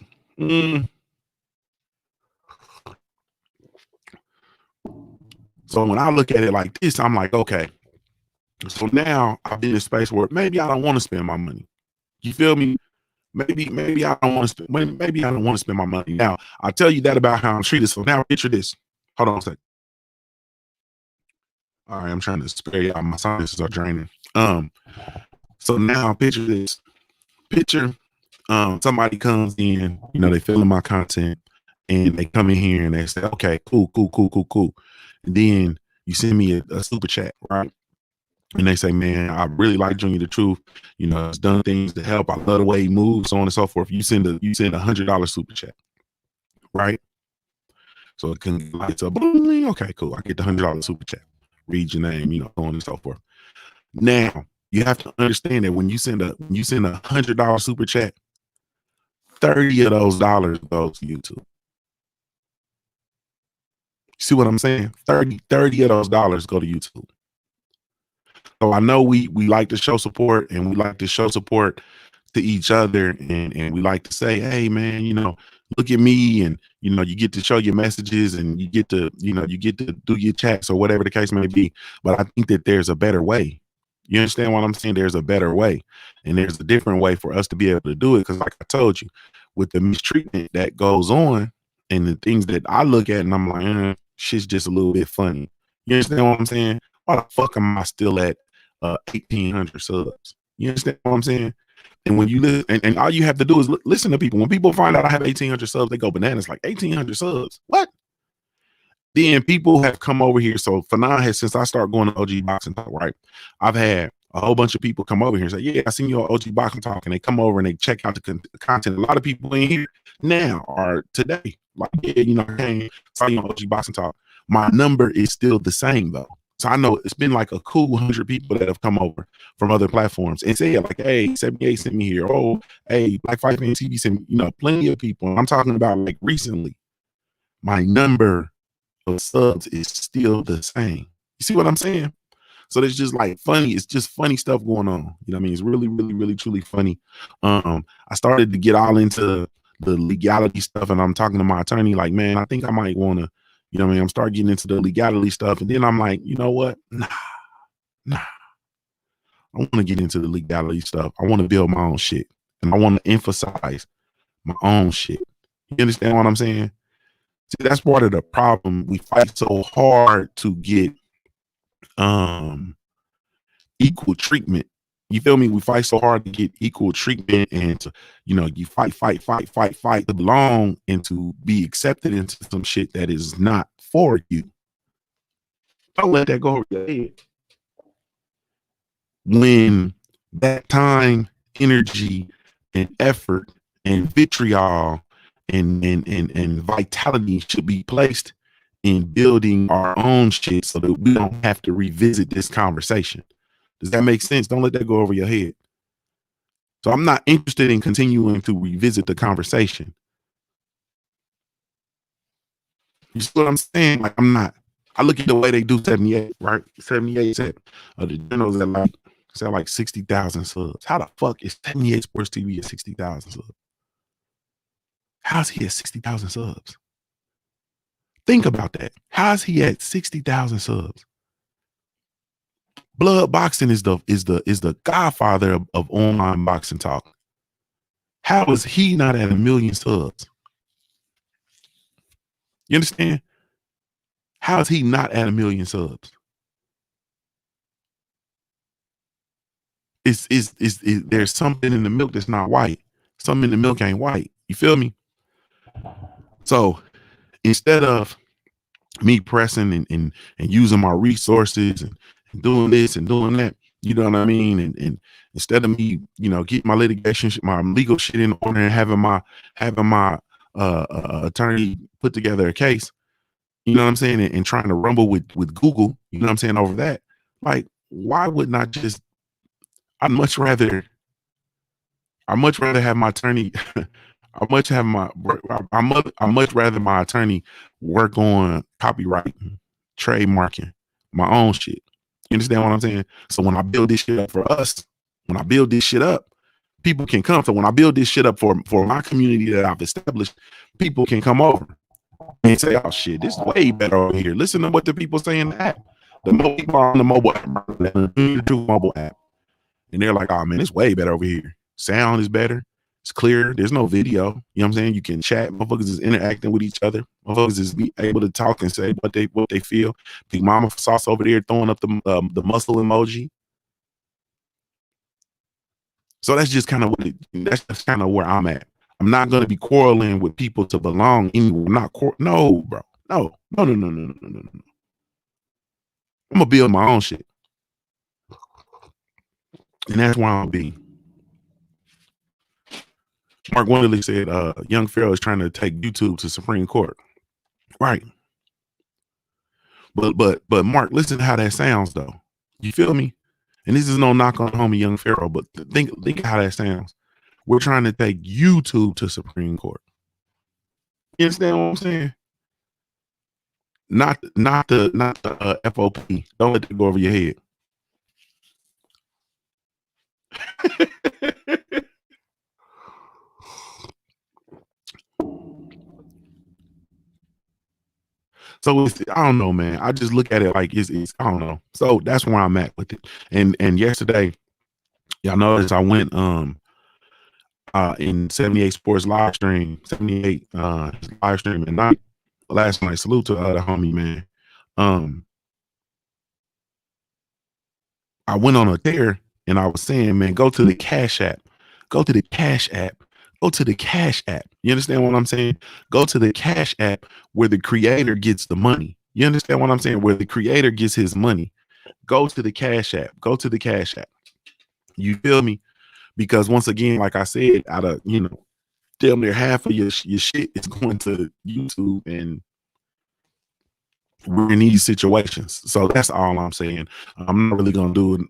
So when I look at it like this, I'm like, okay, so now I've been in a space where maybe I don't want to spend my money. You feel me? Maybe I don't want to spend. Maybe I don't want to spend my money. Now I'll tell you that about how I'm treated. So now picture this. Hold on a second. All right, I'm trying to spare y'all. My sinuses are draining. So now picture this. Picture somebody comes in, you know, they feeling my content, and they come in here and they say, okay, cool. And then you send me a super chat, right? And they say, man, I really like Junkie the Truth. You know, it's done things to help. I love the way he moves, so on and so forth. You send $100 super chat, right? So it can lights up. Okay, cool. I get the $100 super chat. Read your name, you know, so on and so forth. Now you have to understand that when you send a $100 super chat, 30 of those dollars goes to YouTube. See what I'm saying? 30 of those dollars go to YouTube. So I know we like to show support, and we like to show support to each other, and we like to say, hey man, you know, look at me, and you know, you get to show your messages, and you get to do your chats or whatever the case may be. But I think that there's a better way. You understand what I'm saying? There's a better way, and there's a different way for us to be able to do it. Because like I told you, with the mistreatment that goes on and the things that I look at, and I'm like, shit's just a little bit funny. You understand what I'm saying? Why the fuck am I still at 1,800 subs? You understand what I'm saying? And when you listen, and all you have to do is listen to people. When people find out I have 1,800 subs, they go bananas. Like, 1,800 subs? What? Then people have come over here. So Fanon since I started going to OG Boxing Talk, right? I've had a whole bunch of people come over here and say, yeah, I seen you on OG Boxing Talk, and they come over and they check out the content. A lot of people in here now are today, like, yeah, you know, I came, saw you on OG Boxing Talk. My number is still the same though. So I know it's been like a cool 100 people that have come over from other platforms and say like, hey, 78 sent me here. Oh, hey, Black Fight Fan TV sent me, you know, plenty of people. I'm talking about like recently, my number of subs is still the same. You see what I'm saying? So it's just like funny. It's just funny stuff going on. You know what I mean? It's really, really, really, truly funny. I started to get all into the legality stuff, and I'm talking to my attorney like, man, I think I might want to, you know what I mean? I'm starting getting into the legality stuff. And then I'm like, you know what? Nah. I want to get into the legality stuff. I want to build my own shit. And I want to emphasize my own shit. You understand what I'm saying? See, that's part of the problem. We fight so hard to get equal treatment. You feel me? We fight so hard to get equal treatment, and to, you know, you fight to belong and to be accepted into some shit that is not for you. Don't let that go over your head. When that time, energy, and effort and vitriol and vitality should be placed in building our own shit so that we don't have to revisit this conversation. Does that make sense? Don't let that go over your head. So I'm not interested in continuing to revisit the conversation. You see what I'm saying? Like, I'm not. I look at the way they do 78, right? 78 said the journals that like 60,000 subs. How the fuck is 78 Sports TV at 60,000 subs? How's he at 60,000 subs? Think about that. How's he at 60,000 subs? Blood Boxing is the godfather of online boxing talk. How is he not at 1 million subs? You understand? How is he not at 1 million subs? There's something in the milk that's not white. Something in the milk ain't white. You feel me? So instead of me pressing and using my resources and doing this and doing that, you know what I mean? And instead of me, getting my my legal shit in order and having my attorney put together a case, you know what I'm saying? And trying to rumble with Google, you know what I'm saying, over that. Like, why wouldn't I just, I'd much rather have my attorney. I much rather my attorney work on copywriting, trademarking, my own shit. You understand what I'm saying? So when I build this shit up for us, when I build this shit up, people can come. So when I build this shit up for my community that I've established, people can come over and say, "Oh shit, this is way better over here." Listen to what the people say in the app. The more people are on the mobile app, and they're like, "Oh man, it's way better over here. Sound is better. It's clear. There's no video. You know what I'm saying? You can chat. Motherfuckers is interacting with each other. Motherfuckers is be able to talk and say what they feel." Big Mama Sauce over there throwing up the muscle emoji. So that's just kind of that's kind of where I'm at. I'm not gonna be quarreling with people to belong anywhere. I'm not no, bro. No. I'm gonna build my own shit. And that's why I'm being. Mark Wonderly said, Young Pharaoh is trying to take YouTube to Supreme Court. Right. But Mark, listen to how that sounds though. You feel me? And this is no knock on homie Young Pharaoh, but think how that sounds. We're trying to take YouTube to Supreme Court. You understand what I'm saying? Not the FOP. Don't let that go over your head. So I don't know, man. I just look at it like it's I don't know. So that's where I'm at with it. And yesterday, y'all noticed I went in 78 Sports live stream, 78 live stream at night last night. Salute to the homie, man. I went on a tear and I was saying, man, go to the Cash App. Go to the Cash App. Go to the Cash App. You understand what I'm saying? Go to the Cash App where the creator gets the money. You understand what I'm saying? Where the creator gets his money. Go to the Cash App. Go to the Cash App. You feel me? Because once again, like I said, out of, damn near half of your shit is going to YouTube, and we're in these situations. So that's all I'm saying. I'm not really going to do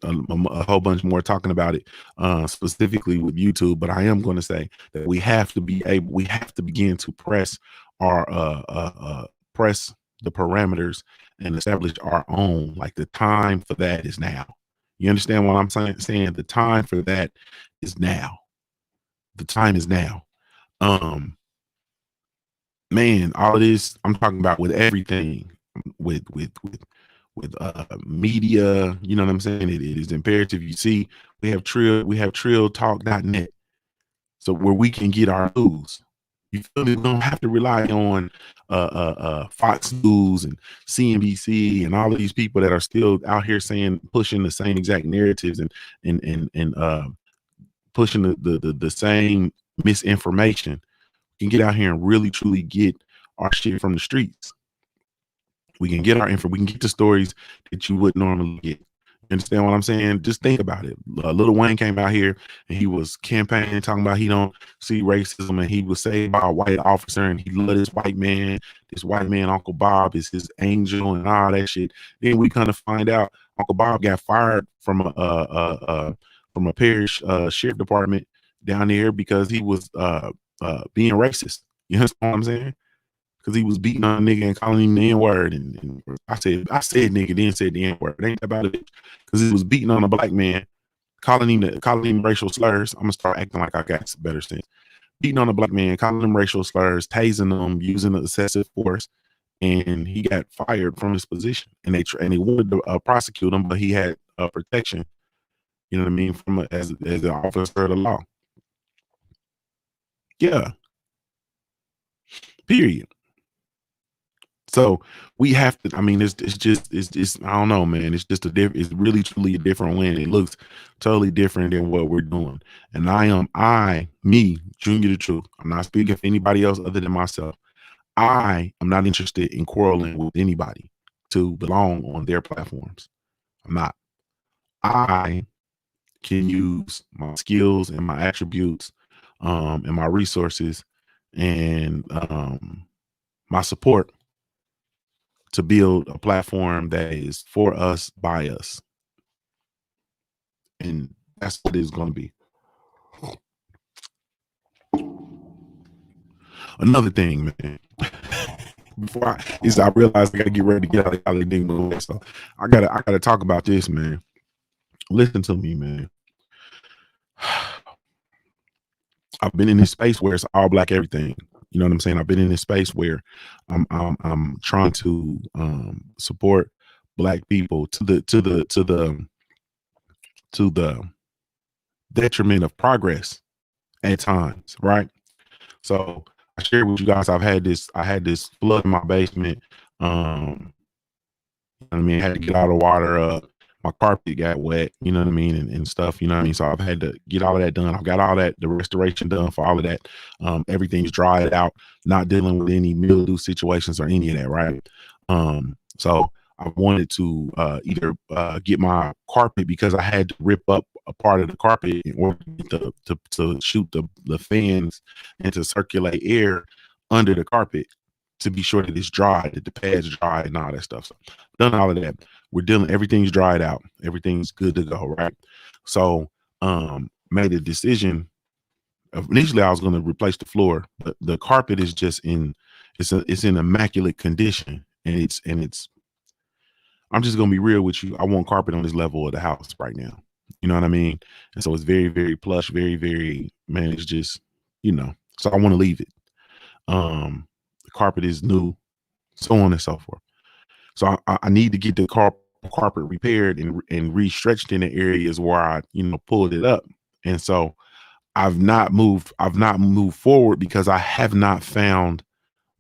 a whole bunch more talking about it specifically with YouTube, but I am going to say that we have to begin to press press the parameters and establish our own. Like, the time for that is now. You understand what I'm saying? The time for that is now. The time is now. Man, all of this I'm talking about with everything, with media, you know what I'm saying? It is imperative. You see, we have trilltalk.net, so where we can get our news. You feel me? We don't have to rely on Fox News and CNBC and all of these people that are still out here pushing the same exact narratives and pushing the same misinformation. We can get out here and really truly get our shit from the streets. We can get we can get the stories that you would normally get. You Understand what I'm saying? Just think about it. Lil Wayne came out here and he was campaigning, talking about he don't see racism, and he was saved by a white officer, and he loved this white man. This white man, Uncle Bob, is his angel and all that shit. Then we kind of find out Uncle Bob got fired from a parish sheriff department down there because he was being racist. You know what I'm saying? Because he was beating on a nigga and calling him the N-word. And I said nigga, then said the N-word. It ain't about it. Because he was beating on a black man, calling him racial slurs. I'm gonna start acting like I got better sense. Beating on a black man, calling him racial slurs, tasing him, using excessive force, and he got fired from his position. And they wanted to prosecute him, but he had protection. You know what I mean? From as an officer of the law. Yeah. Period. So we have to. I mean, it's I don't know, man. It's just it's really truly a different win. It looks totally different than what we're doing. And me, Junkie the Truth. I'm not speaking for anybody else other than myself. I am not interested in quarreling with anybody to belong on their platforms. I'm not. I can use my skills and my attributes, and my resources, and my support to build a platform that is for us, by us. And that's what it's going to be. Another thing, man, before I realize I got to get ready to get out of the so I gotta talk about this, man. Listen to me, man. I've been in this space where it's all black everything. You know what I'm saying? I've been in this space where I'm trying to support black people to the detriment of progress at times, right? So I shared with you guys, I had this flood in my basement. I mean, I had to get all the water up. My carpet got wet, you know what I mean, and stuff, you know what I mean? So I've had to get all of that done. I've got all that, the restoration done for all of that. Everything's dried out, not dealing with any mildew situations or any of that, right? So I wanted to either get my carpet, because I had to rip up a part of the carpet in order to shoot the fans and to circulate air under the carpet to be sure that it's dry, that the pad's dry and all that stuff. So done all of that. We're dealing, everything's dried out. Everything's good to go, right? So made a decision. Initially, I was going to replace the floor, but the carpet is just it's in immaculate condition. And it's I'm just going to be real with you. I want carpet on this level of the house right now. You know what I mean? And so it's very, very plush, very, very, man, it's just, you know, so I want to leave it. The carpet is new, so on and so forth. So I need to get the carpet repaired and re-stretched in the areas where I, you know, pulled it up. And so I've not moved forward because I have not found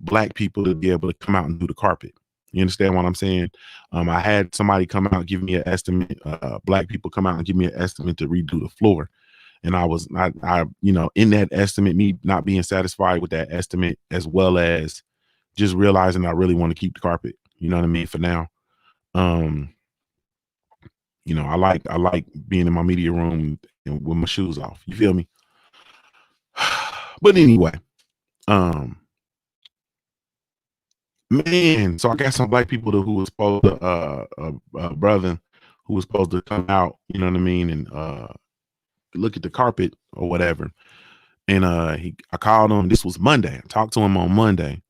black people to be able to come out and do the carpet. You understand what I'm saying? I had somebody come out, give me an estimate, black people come out and give me an estimate to redo the floor. And I you know, in that estimate, me not being satisfied with that estimate, as well as just realizing I really want to keep the carpet. You know what I mean? For now, you know, I like being in my media room and with my shoes off. You feel me? But anyway, man, so I got some black people who was supposed to, brother who was supposed to come out, you know what I mean, and look at the carpet or whatever. And I called him. This was Monday. I talked to him on Monday,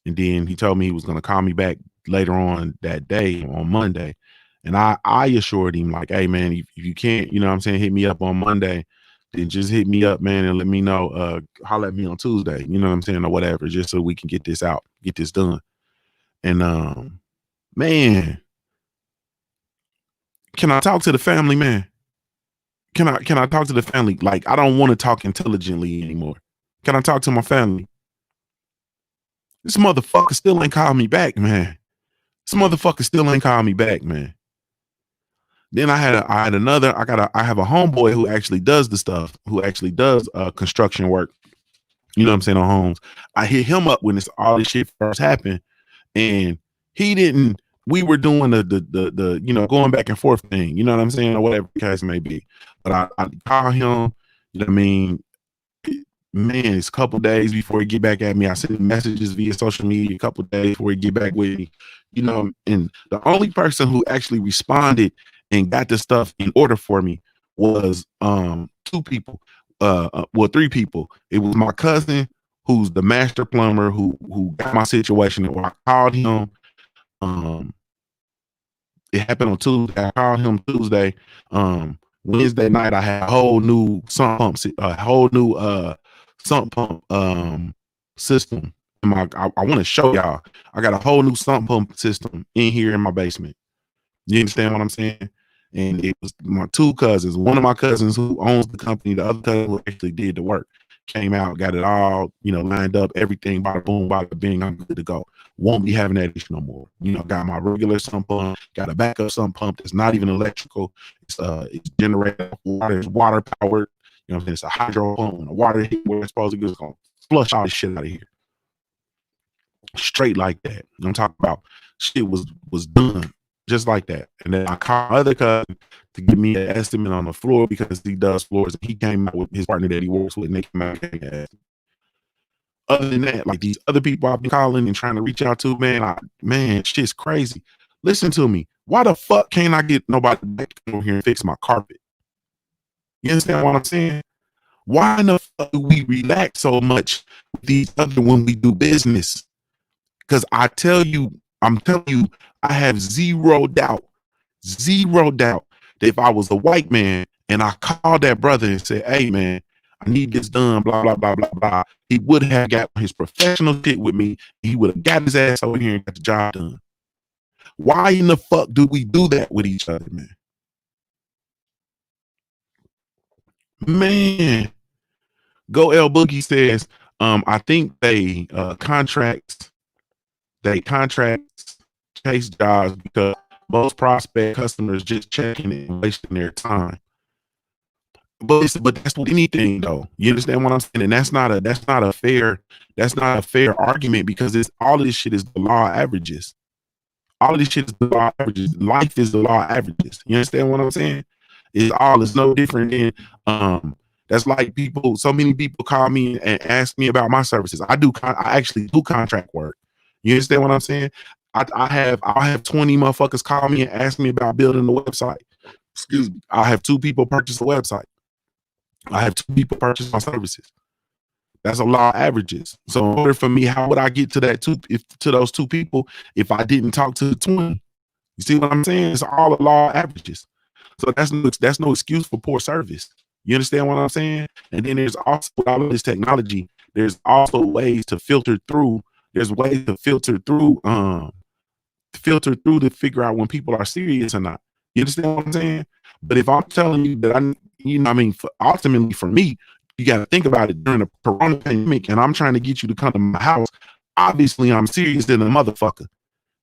and then he told me he was going to call me back later on that day on Monday. And I assured him, like, hey man, if you can't, you know what I'm saying, hit me up on Monday, then just hit me up, man, and let me know, holler at me on Tuesday, you know what I'm saying, or whatever, just so we can get this out, get this done. And man, can I talk to the family, man? Can I talk to the family? Like, I don't want to talk intelligently anymore. Can I talk to my family? This motherfucker still ain't called me back, man. This motherfucker still ain't called me back, man. Then I have a homeboy who actually does the stuff, who actually does construction work. You know what I'm saying, on homes. I hit him up when all this shit first happened, and he didn't we were doing the you know, going back and forth thing, you know what I'm saying, or whatever the case may be. But I call him, you know what I mean? Man, it's a couple days before he get back at me. I send messages via social media a couple days before he get back with me, you know. And the only person who actually responded and got the stuff in order for me was two people, well, three people. It was my cousin, who's the master plumber, who got my situation. And I called him. Um, it happened on Tuesday. I called him Tuesday. Wednesday night, I had a whole new sump pump, a whole new sump pump system. In my, I want to show y'all. I got a whole new sump pump system in here in my basement. You understand what I'm saying? And it was my two cousins. One of my cousins who owns the company, the other cousin who actually did the work, came out, got it all, you know, lined up, everything, bada boom, bada bing, I'm good to go. Won't be having that issue no more. You know, got my regular sump pump, got a backup sump pump that's not even electrical. It's generated water, it's water powered. You know what I'm saying? It's a hydro pump. When the water hit where it's supposed to go, it's gonna flush all this shit out of here. Straight like that. I'm talking about shit was done just like that. And then I called my other cousin to give me an estimate on the floor because he does floors. He came out with his partner that he works with, and they came out and gave me an estimate. Other than that, like these other people I've been calling and trying to reach out to, man, shit's crazy. Listen to me. Why the fuck can't I get nobody back over here and fix my carpet? You understand what I'm saying? Why in the fuck do we relax so much with these other when we do business? Because I'm telling you, I have zero doubt that if I was a white man and I called that brother and said, hey man, I need this done, blah, blah, blah, blah, blah, he would have got his professional shit with me. He would have got his ass over here and got the job done. Why in the fuck do we do that with each other, man? Man, Go L Boogie says, I think they contracts chase jobs because most prospect customers just checking it and wasting their time. But that's with anything though. You understand what I'm saying? And that's not a fair argument because it's all of this shit is the law of averages. All of this shit is the law of averages. Life is the law of averages. You understand what I'm saying? It's no different than that's like so many people call me and ask me about my services. I actually do contract work. You understand what I'm saying? I'll have 20 motherfuckers call me and ask me about building the website. Excuse me. I'll have 2 people purchase the website. I have 2 people purchase my services. That's a law of averages. So in order for me, how would I get to those 2 people if I didn't talk to the 20? You see what I'm saying? It's all a law of averages. So that's no excuse for poor service. You understand what I'm saying? And then there's also, with all of this technology, there's also ways to filter through. There's ways to filter through to figure out when people are serious or not. You understand what I'm saying? But if I'm telling you that ultimately for me, you got to think about it during the corona pandemic, and I'm trying to get you to come to my house. Obviously, I'm serious than a motherfucker.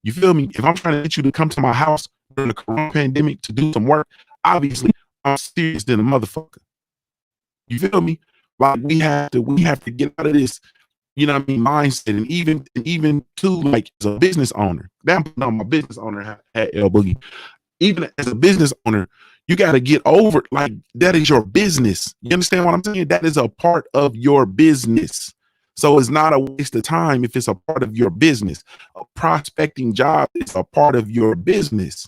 You feel me? If I'm trying to get you to come to my house during the corona pandemic to do some work, obviously I'm serious than a motherfucker. You feel me? Like we have to get out of this, you know what I mean, mindset, and even too, like as a business owner. That's my business owner at L Boogie. Even as a business owner, you got to get over, like, that is your business. You understand what I'm saying? That is a part of your business. So it's not a waste of time if it's a part of your business. A prospecting job is a part of your business.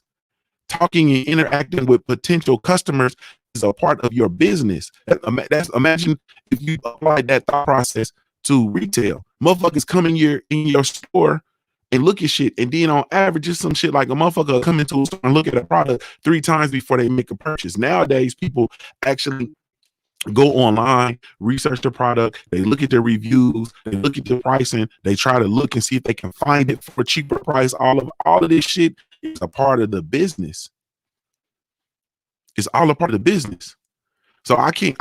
Talking and interacting with potential customers is a part of your business. Imagine if you applied that thought process to retail. Motherfuckers come in your store and look at shit, and then on average, it's some shit like a motherfucker come into a store and look at a product 3 times before they make a purchase. Nowadays, people actually go online, research the product, they look at their reviews, they look at the pricing, they try to look and see if they can find it for a cheaper price. All of this shit is a part of the business. It's all a part of the business. So I can't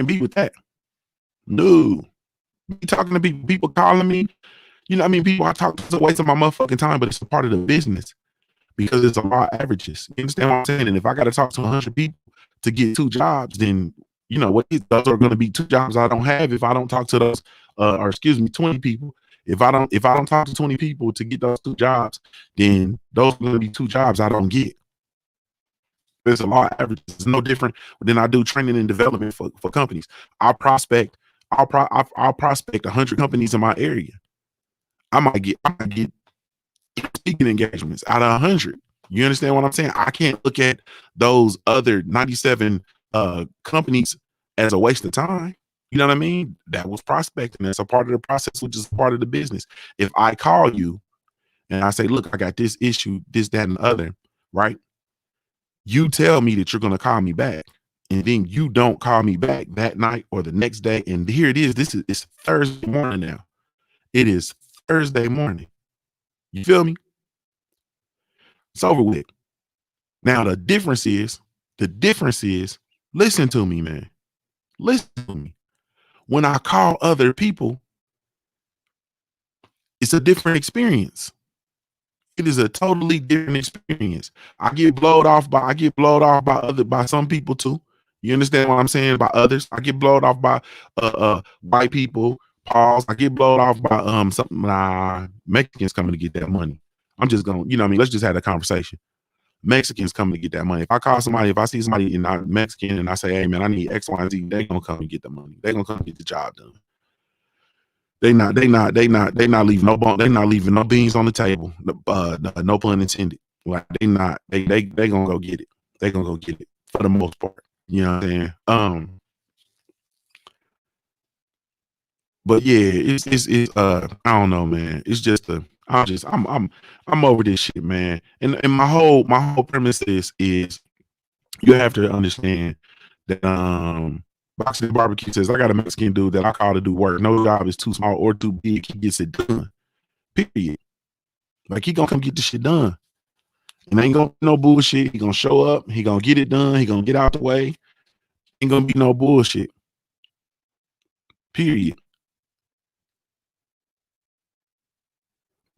be with that. No. Be talking to people calling me. You know what I mean? People I talk to, it's a waste of my motherfucking time, but it's a part of the business because it's a lot of averages. You understand what I'm saying? And if I got to talk to 100 people to get 2 jobs, then you know what? Those are going to be 2 jobs I don't have if I don't talk to those, 20 people. If I don't talk to 20 people to get those 2 jobs, then those are going to be 2 jobs I don't get. There's a lot of averages. It's no different than I do training and development for companies. I'll prospect 100 companies in my area. I might get speaking engagements out of 100. You understand what I'm saying? I can't look at those other 97 companies as a waste of time. You know what I mean? That was prospecting. That's a part of the process, which is part of the business. If I call you and I say, look, I got this issue, this, that, and the other, right? You tell me that you're going to call me back, and then you don't call me back that night or the next day. And here it is. It's Thursday morning now. It is Thursday morning. You feel me? It's over with. Now, the difference is, listen to me, man. Listen to me. When I call other people, it's a different experience. It is a totally different experience. I get blowed off by some people too. You understand what I'm saying? By others. I get blowed off by white people. Pause. I get blowed off by Mexicans coming to get that money. I'm just gonna, you know what I mean? Let's just have a conversation. Mexicans coming to get that money. If I see somebody in Mexican and I say, hey man, I need X, Y, and Z, they gonna come and get the money. They gonna come and get the job done. They not leaving no bone. They not leaving no beans on the table. No pun intended. Like they gonna go get it. They gonna go get it for the most part. You know what I'm saying? But yeah, it's I don't know, man. It's just I'm over this shit, man. And my whole premise is you have to understand that Boxing Barbecue says I got a Mexican dude that I call to do work. No job is too small or too big. He gets it done. Period. Like he gonna come get this shit done. And ain't gonna be no bullshit. He gonna show up. He gonna get it done. He gonna get out the way. Ain't gonna be no bullshit. Period.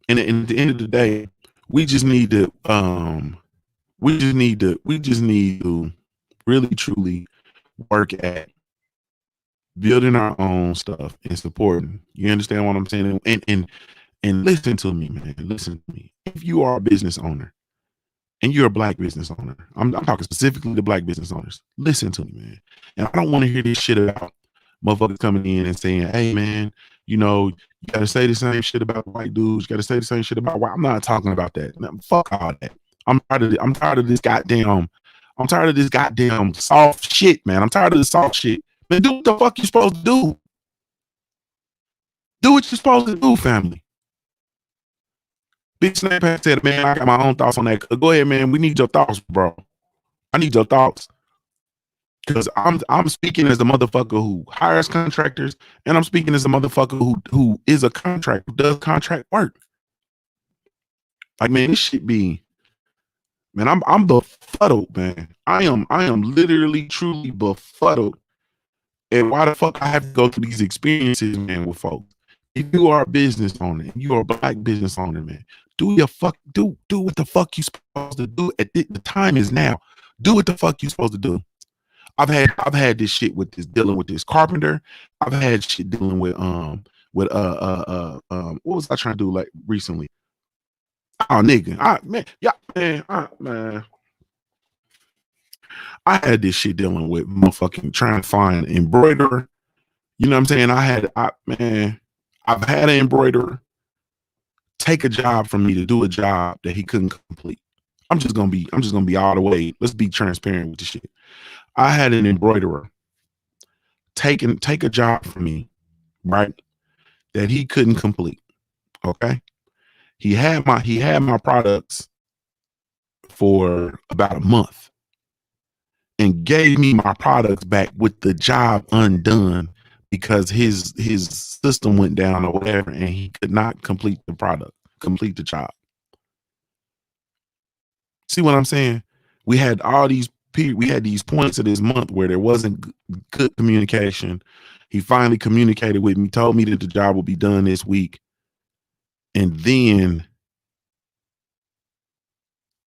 And at the end of the day, we just need to really truly work at building our own stuff and supporting. You understand what I'm saying? And listen to me, man. Listen to me. If you are a business owner and you're a black business owner, I'm talking specifically to black business owners. Listen to me, man. And I don't want to hear this shit about motherfuckers coming in and saying, hey man, you know, you gotta say the same shit about white dudes, you gotta say the same shit about white. I'm not talking about that. No, fuck all that. I'm tired of this goddamn soft shit, man. I'm tired of this soft shit. Man, do what the fuck you supposed to do. Do what you're supposed to do, family. Big Snap said, man, I got my own thoughts on that. Go ahead, man. We need your thoughts, bro. I need your thoughts. Because I'm speaking as the motherfucker who hires contractors, and I'm speaking as a motherfucker who is a contract, who does contract work. Like, man, this shit be, man, I'm befuddled, man. I am literally truly befuddled at why the fuck I have to go through these experiences, man, with folks. If you are a business owner, and you are a black business owner, man, do what the fuck you supposed to do. The time is now. Do what the fuck you supposed to do. I've had this shit dealing with this carpenter. I've had shit dealing with what was I trying to do like recently? Oh nigga, I had this shit dealing with motherfucking trying to find an embroiderer. You know what I'm saying? I've had an embroiderer take a job from me to do a job that he couldn't complete. I'm just gonna be all the way. Let's be transparent with the shit. I had an embroiderer take a job from me, right? That he couldn't complete. Okay. He had my products for about a month and gave me my products back with the job undone because his system went down or whatever, and he could not complete the job. See what I'm saying? We had these points of this month where there wasn't good communication. He finally communicated with me, told me that the job will be done this week, and then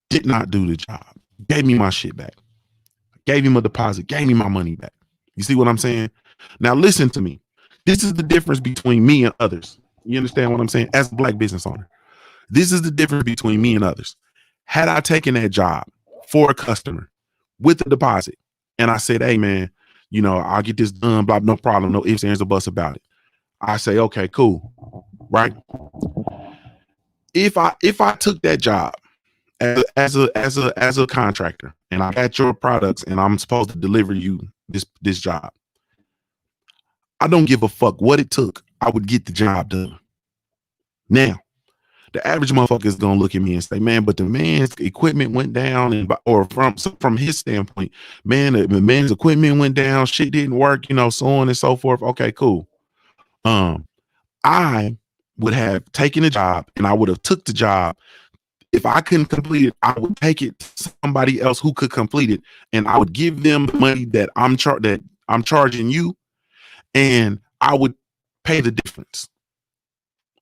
did not do the job. Gave me my shit back. Gave him a deposit. Gave me my money back. You see what I'm saying? Now listen to me. This is the difference between me and others. You understand what I'm saying? As a black business owner, this is the difference between me and others. Had I taken that job for a customer with a deposit, and I said, "Hey, man, I'll get this done, blah, no problem, no ifs, ands, or buts about it." I say, "Okay, cool, right?" If I took that job as a contractor, and I got your products, and I'm supposed to deliver you this job, I don't give a fuck what it took. I would get the job done. Now, the average motherfucker is gonna look at me and say, "Man, but the man's equipment went down," or from his standpoint, "Man, the man's equipment went down, shit didn't work, so on and so forth." Okay, cool. I would have taken a job, and I would have took the job. If I couldn't complete it, I would take it to somebody else who could complete it, and I would give them the money that I'm charging you, and I would pay the difference.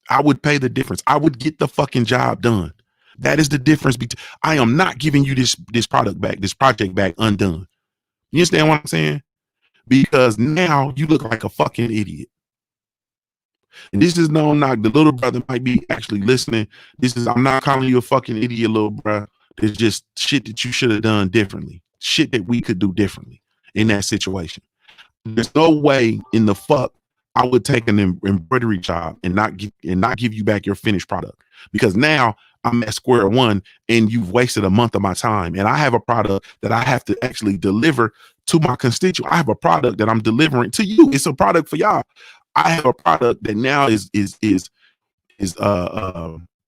I would pay the difference. I would get the fucking job done. That is the difference between. I am not giving you this project back undone. You understand what I'm saying? Because now you look like a fucking idiot. And this is no knock. The little brother might be actually listening. I'm not calling you a fucking idiot, little bro. There's just shit that you should have done differently. Shit that we could do differently in that situation. There's no way in the fuck I would take an embroidery job and not give you back your finished product, because now I'm at square one and you've wasted a month of my time, and I have a product that I have to actually deliver to my constituent. I have a product that I'm delivering to you. It's a product for y'all. I have a product that now is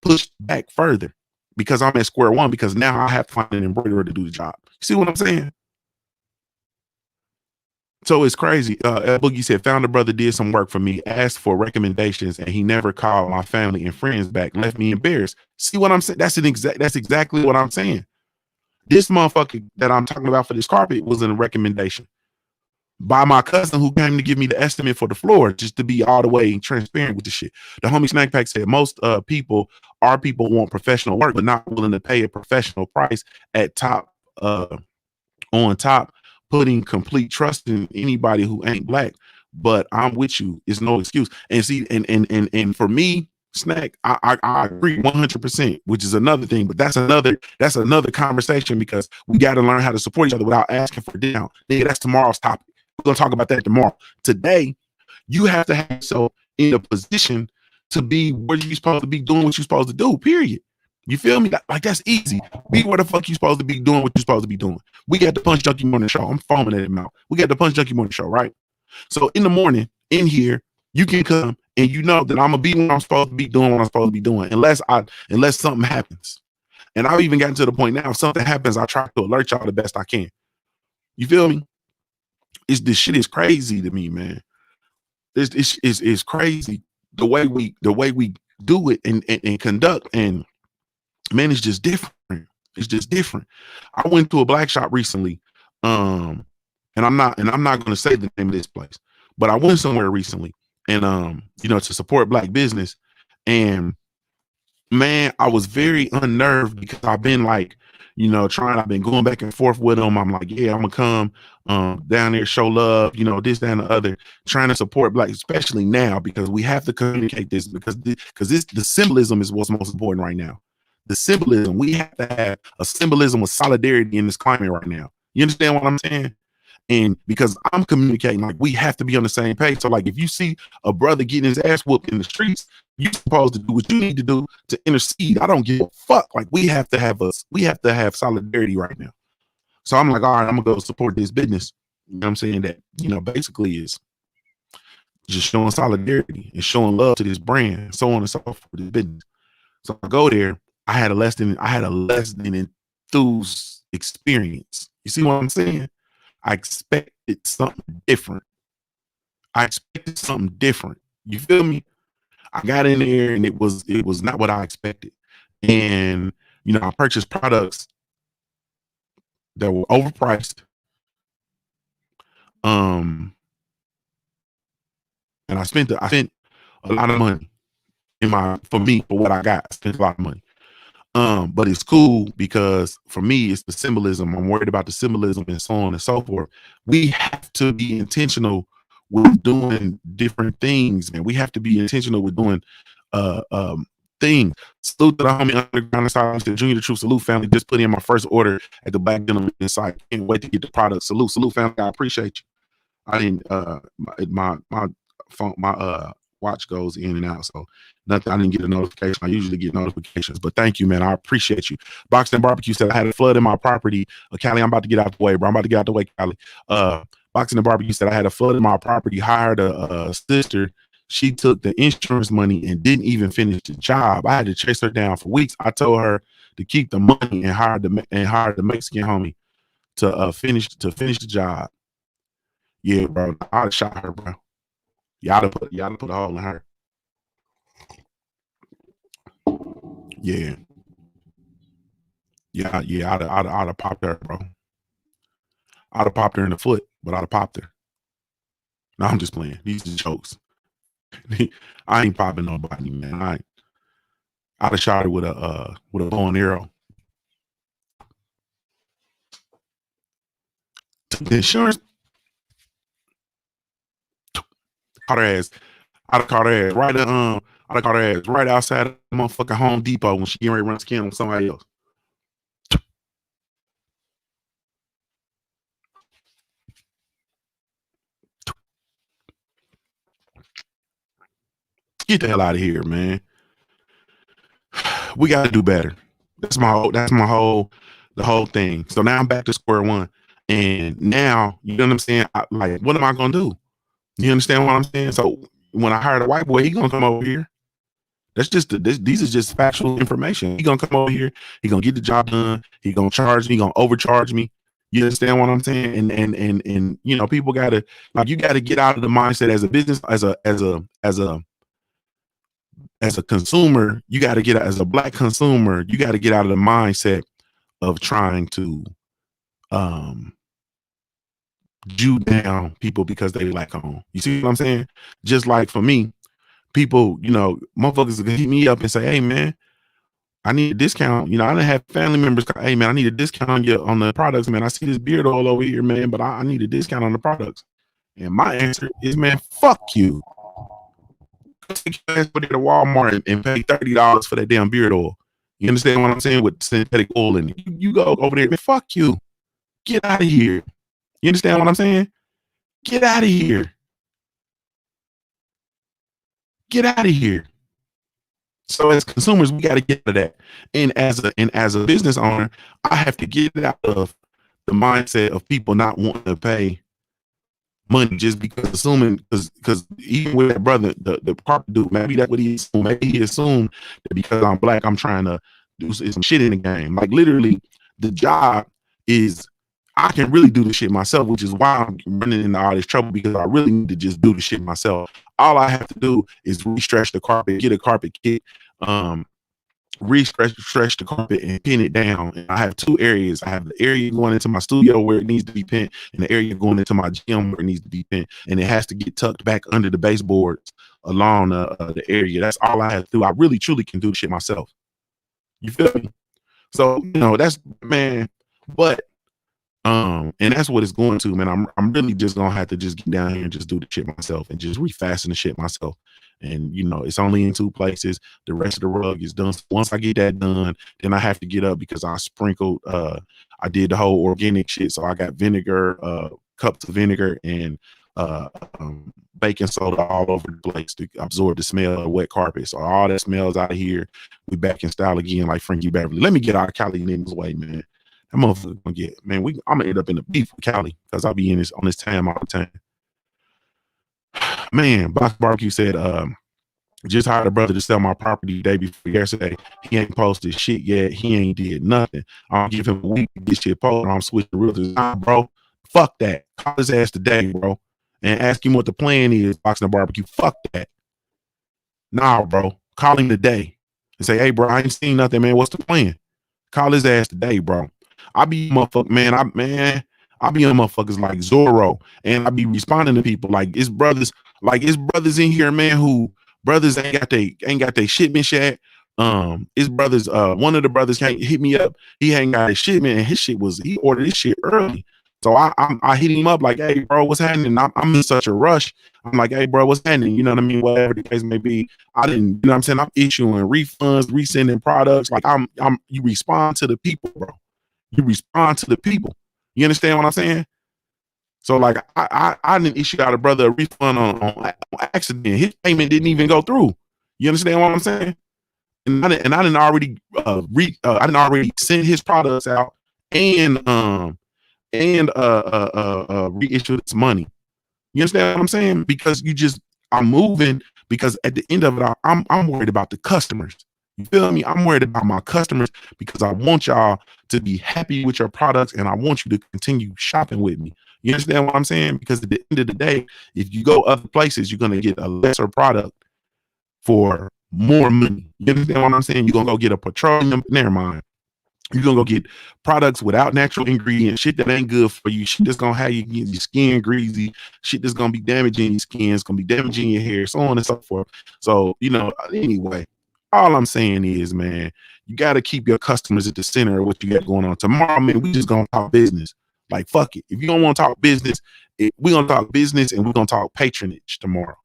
pushed back further because I'm at square one, because now I have to find an embroiderer to do the job. See what I'm saying? So it's crazy. Boogie said, "Founder brother did some work for me, asked for recommendations, and he never called my family and friends back, left me embarrassed." See what I'm saying? That's exactly what I'm saying. This motherfucker that I'm talking about for this carpet was in a recommendation by my cousin, who came to give me the estimate for the floor, just to be all the way transparent with the shit. The homie Snack Pack said, "Most people want professional work, but not willing to pay a professional price at top on top, putting complete trust in anybody who ain't black. But I'm with you. It's no excuse." And see, and for me, Snack, I agree 100%, which is another thing, but that's another conversation, because we got to learn how to support each other without asking for down. Nigga, that's tomorrow's topic. We're gonna talk about that tomorrow. Today, you have to have yourself in a position to be where you're supposed to be, doing what you're supposed to do, period. You feel me? Like, that's easy. Be where the fuck you supposed to be, doing what you're supposed to be doing. We got the Punch Junkie Morning Show. I'm foaming at him out. We got the Punch Junkie Morning Show, right? So in the morning, in here, you can come and you know that I'm gonna be when I'm supposed to be, doing what I'm supposed to be doing, unless something happens. And I've even gotten to the point now, if something happens, I try to alert y'all the best I can. You feel me? This shit is crazy to me, man. It's crazy the way we do it and conduct, and man, it's just different. It's just different. I went to a black shop recently, and I'm not going to say the name of this place, but I went somewhere recently, and to support black business, and man, I was very unnerved, because I've been like, I've been going back and forth with them. I'm like, yeah, I'm gonna come down there, show love, this, that, and the other, trying to support black, especially now, because we have to communicate this, because the symbolism is what's most important right now. The symbolism, we have to have a symbolism of solidarity in this climate right now. You understand what I'm saying? And because I'm communicating, like, we have to be on the same page. So, like, if you see a brother getting his ass whooped in the streets, you're supposed to do what you need to do to intercede. I don't give a fuck. Like, we have to have solidarity right now. So I'm like, all right, I'm gonna go support this business. You know what I'm saying? That, basically is just showing solidarity and showing love to this brand, so on and so forth, this business. So I go there. I had a less than enthused experience. You see what I'm saying? I expected something different. You feel me? I got in there and it was not what I expected. And I purchased products that were overpriced. And I spent a lot of money for what I got. I spent a lot of money. But it's cool, because for me, it's the symbolism. I'm worried about the symbolism and so on and so forth. We have to be intentional with doing different things, man. We have to be intentional with doing things. Salute to the homie Underground Asylum, the Junior the True. Salute family. Just put in my first order at the Black Gentleman site. Can't wait to get the product. Salute family. I appreciate you. I didn't my phone, my watch goes in and out, so nothing. I didn't get a notification. I usually get notifications, but thank you, man. I appreciate you. Boxing Barbecue said I had a flood in my property. Cali, I'm about to get out the way, bro. I'm about to get out the way, Cali. Boxing and Barbecue said I had a flood in my property. Hired a sister. She took the insurance money and didn't even finish the job. I had to chase her down for weeks. I told her to keep the money and hire the Mexican homie to finish the job. Yeah, bro. I'd have shot her, bro. Y'all put a hole in her. Yeah. I'd have popped her, bro. I'd have popped her in the foot, but I'd have popped her. No, I'm just playing. These are jokes. I ain't popping nobody, man. I'd have shot her with a bow and arrow. The insurance caught her ass. I'd have caught her ass right I'd have caught her ass right outside of the motherfucking Home Depot when she getting ready to run skin on somebody else. Get the hell out of here, man. We gotta do better. That's the whole thing. So now I'm back to square one. And now, you know what I'm saying? What am I gonna do? You understand what I'm saying? So when I hired a white boy, he gonna come over here. That's just these are just factual information. He gonna come over here. He gonna get the job done. He gonna charge me. He gonna overcharge me. You understand what I'm saying? And you know, people gotta you gotta get out of the mindset as a business, as a consumer. You gotta get as a black consumer. You gotta get out of the mindset of trying to Jew down people because they black on. You see what I'm saying? Just like for me, people, you know, motherfuckers can hit me up and say, "Hey man, I need a discount." You know, I didn't have family members. Hey man, I need a discount on the products, man. I see this beard all over here, man, but I need a discount on the products. And my answer is, man, fuck you. Take your ass over there to Walmart and pay $30 for that damn beard oil. You understand what I'm saying? With synthetic oil in it. You go over there, man, fuck you. Get out of here. You understand what I'm saying? Get out of here. Get out of here. So as consumers, we got to get to that. And as a business owner, I have to get out of the mindset of people not wanting to pay money just because assuming because even with that brother, the carpet dude, maybe that's what he assumed. Maybe he assumed that because I'm black, I'm trying to do some shit in the game. Like literally, the job is I can really do the shit myself, which is why I'm running into all this trouble because I really need to just do the shit myself. All I have to do is re-stretch the carpet, get a carpet kit, stretch the carpet and pin it down. And I have two areas. I have the area going into my studio where it needs to be pinned, and the area going into my gym where it needs to be pinned. And it has to get tucked back under the baseboards along the area. That's all I have to do. I really truly can do the shit myself. You feel me? So you know that's man, but. And that's what it's going to, man. I'm really just gonna have to just get down here and just do the shit myself and just refasten the shit myself. And you know, it's only in two places. The rest of the rug is done. Once I get that done, then I have to get up because I sprinkled. I did the whole organic shit. So I got vinegar, cups of vinegar, and baking soda all over the place to absorb the smell of wet carpet. So all that smells out of here. We back in style again, like Frankie Beverly. Let me get out of Cali niggas' way, man. That motherfucker gonna get, man. I'm gonna end up in the beef with Cali because I'll be on this time all the time. Man, Box Barbecue said, just hired a brother to sell my property the day before yesterday. He ain't posted shit yet. He ain't did nothing. I'll give him a week to get shit posted. I'm switching the realtors. Nah, bro. Fuck that. Call his ass today, bro. And ask him what the plan is, Boxing Barbecue. Fuck that. Nah, bro. Call him today and say, hey, bro, I ain't seen nothing, man. What's the plan? Call his ass today, bro. I be motherfucker, man. I be on motherfuckers like Zorro, and I be responding to people like it's brothers in here, man. Who brothers ain't got their shipment yet. His brothers, one of the brothers can't hit me up. He ain't got his shipment, and his shit was he ordered his shit early. So I hit him up like, hey, bro, what's happening? I'm in such a rush. I'm like, hey, bro, what's happening? You know what I mean? Whatever the case may be. I didn't, you know what I'm saying? I'm issuing refunds, resending products. Like you respond to the people, bro. You respond to the people. You understand what I'm saying? So like I didn't issue out a brother a refund on accident. His payment didn't even go through. You understand what I'm saying? And I didn't already I didn't already send his products out and reissue this money. You understand what I'm saying? Because I'm moving because at the end of it, I'm worried about the customers. You feel me? I'm worried about my customers because I want y'all to be happy with your products and I want you to continue shopping with me. You understand what I'm saying? Because at the end of the day, if you go other places, you're going to get a lesser product for more money. You understand what I'm saying? You're going to go get a petroleum, never mind. You're going to go get products without natural ingredients, shit that ain't good for you, shit that's going to have your skin greasy, shit that's going to be damaging your skin, it's going to be damaging your hair, so on and so forth. So, anyway, all I'm saying is, man, you got to keep your customers at the center of what you got going on. Tomorrow, man, we just going to talk business. Like, fuck it. If you don't want to talk business, we're going to talk business and we're going to talk patronage tomorrow.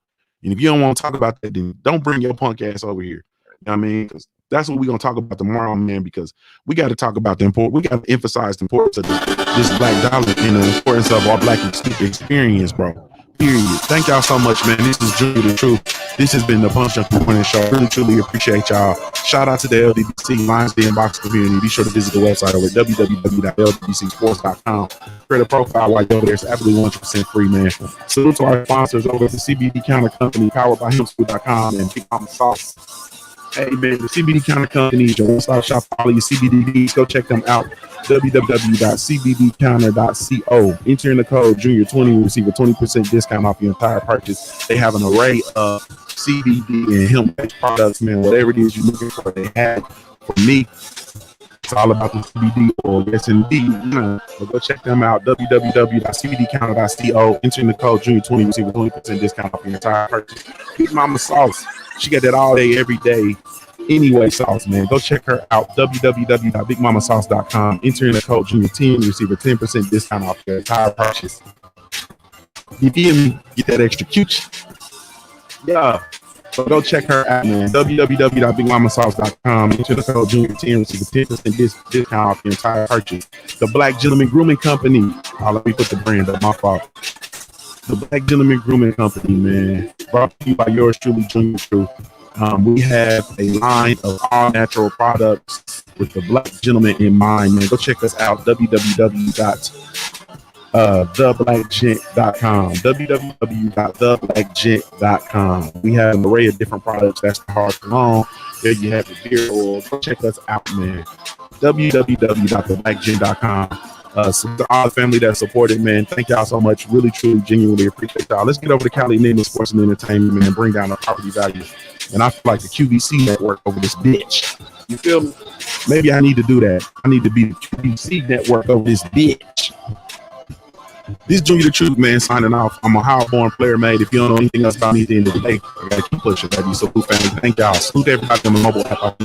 And if you don't want to talk about that, then don't bring your punk ass over here. You know what I mean? Because that's what we're going to talk about tomorrow, man, because we got to talk about the importance. We got to emphasize the importance of this black dollar and the importance of our black experience, bro. Period. Thank y'all so much, man. This is Junkie the Truth. This has been the Punch Junkie Morning Show. Really, truly appreciate y'all. Shout out to the LDBC Lions Den Box community. Be sure to visit the website over at www.ldbcsports.com. Create a profile while you're over there. It's absolutely 100% free, man. Salute to our sponsors over at the CBD Counter Company, powered by hemschool.com and Big Mama Sauce. Hey, man, the CBD Counter Company is your one-stop shop for all your CBD needs. Go check them out. www.cbdcounter.co. Enter in the code Junior20 and receive a 20% discount off your entire purchase. They have an array of CBD and hemp-based products, man. Whatever it is you're looking for, they have. For me, it's all about the CBD oil. Yes, indeed. So go check them out. www.cbdcounter.co. Enter in the code Junior20 and receive a 20% discount off your entire purchase. Big Mama Sauce. She got that all day, every day. Anyway, sauce, man. Go check her out. www.bigmamasauce.com. Enter in the code Junior10 and receive a 10% discount off your entire purchase. You feel me? Get that extra cute. Yeah. So go check her out, man. www.bigmamasauce.com. Enter the code Junior10 and receive a 10% discount off your entire purchase. The Black Gentleman Grooming Company. Let me put the brand up. My fault. The Black Gentleman Grooming Company, man. Brought to you by yours truly, Junior Truth. We have a line of all natural products with the Black Gentleman in mind, man. Go check us out. www.theblackgent.com. www.theblackgent.com. We have an array of different products. That's the hard cologne. There you have the beard oil. Go check us out, man. www.theblackgent.com. So to all the family that supported, man, thank y'all so much. Really, truly, genuinely appreciate y'all. Let's get over to Cali Nigga Sports and Entertainment, man, bring down the property value. And I feel like the QVC network over this bitch. You feel me? Maybe I need to do that. I need to be the QVC network over this bitch. This is Junkie the Truth, man, signing off. I'm a high-born player, mate. If you don't know anything else about me at the end of the day, I gotta keep pushing, baby. So, family, thank y'all. Salute everybody on the mobile app.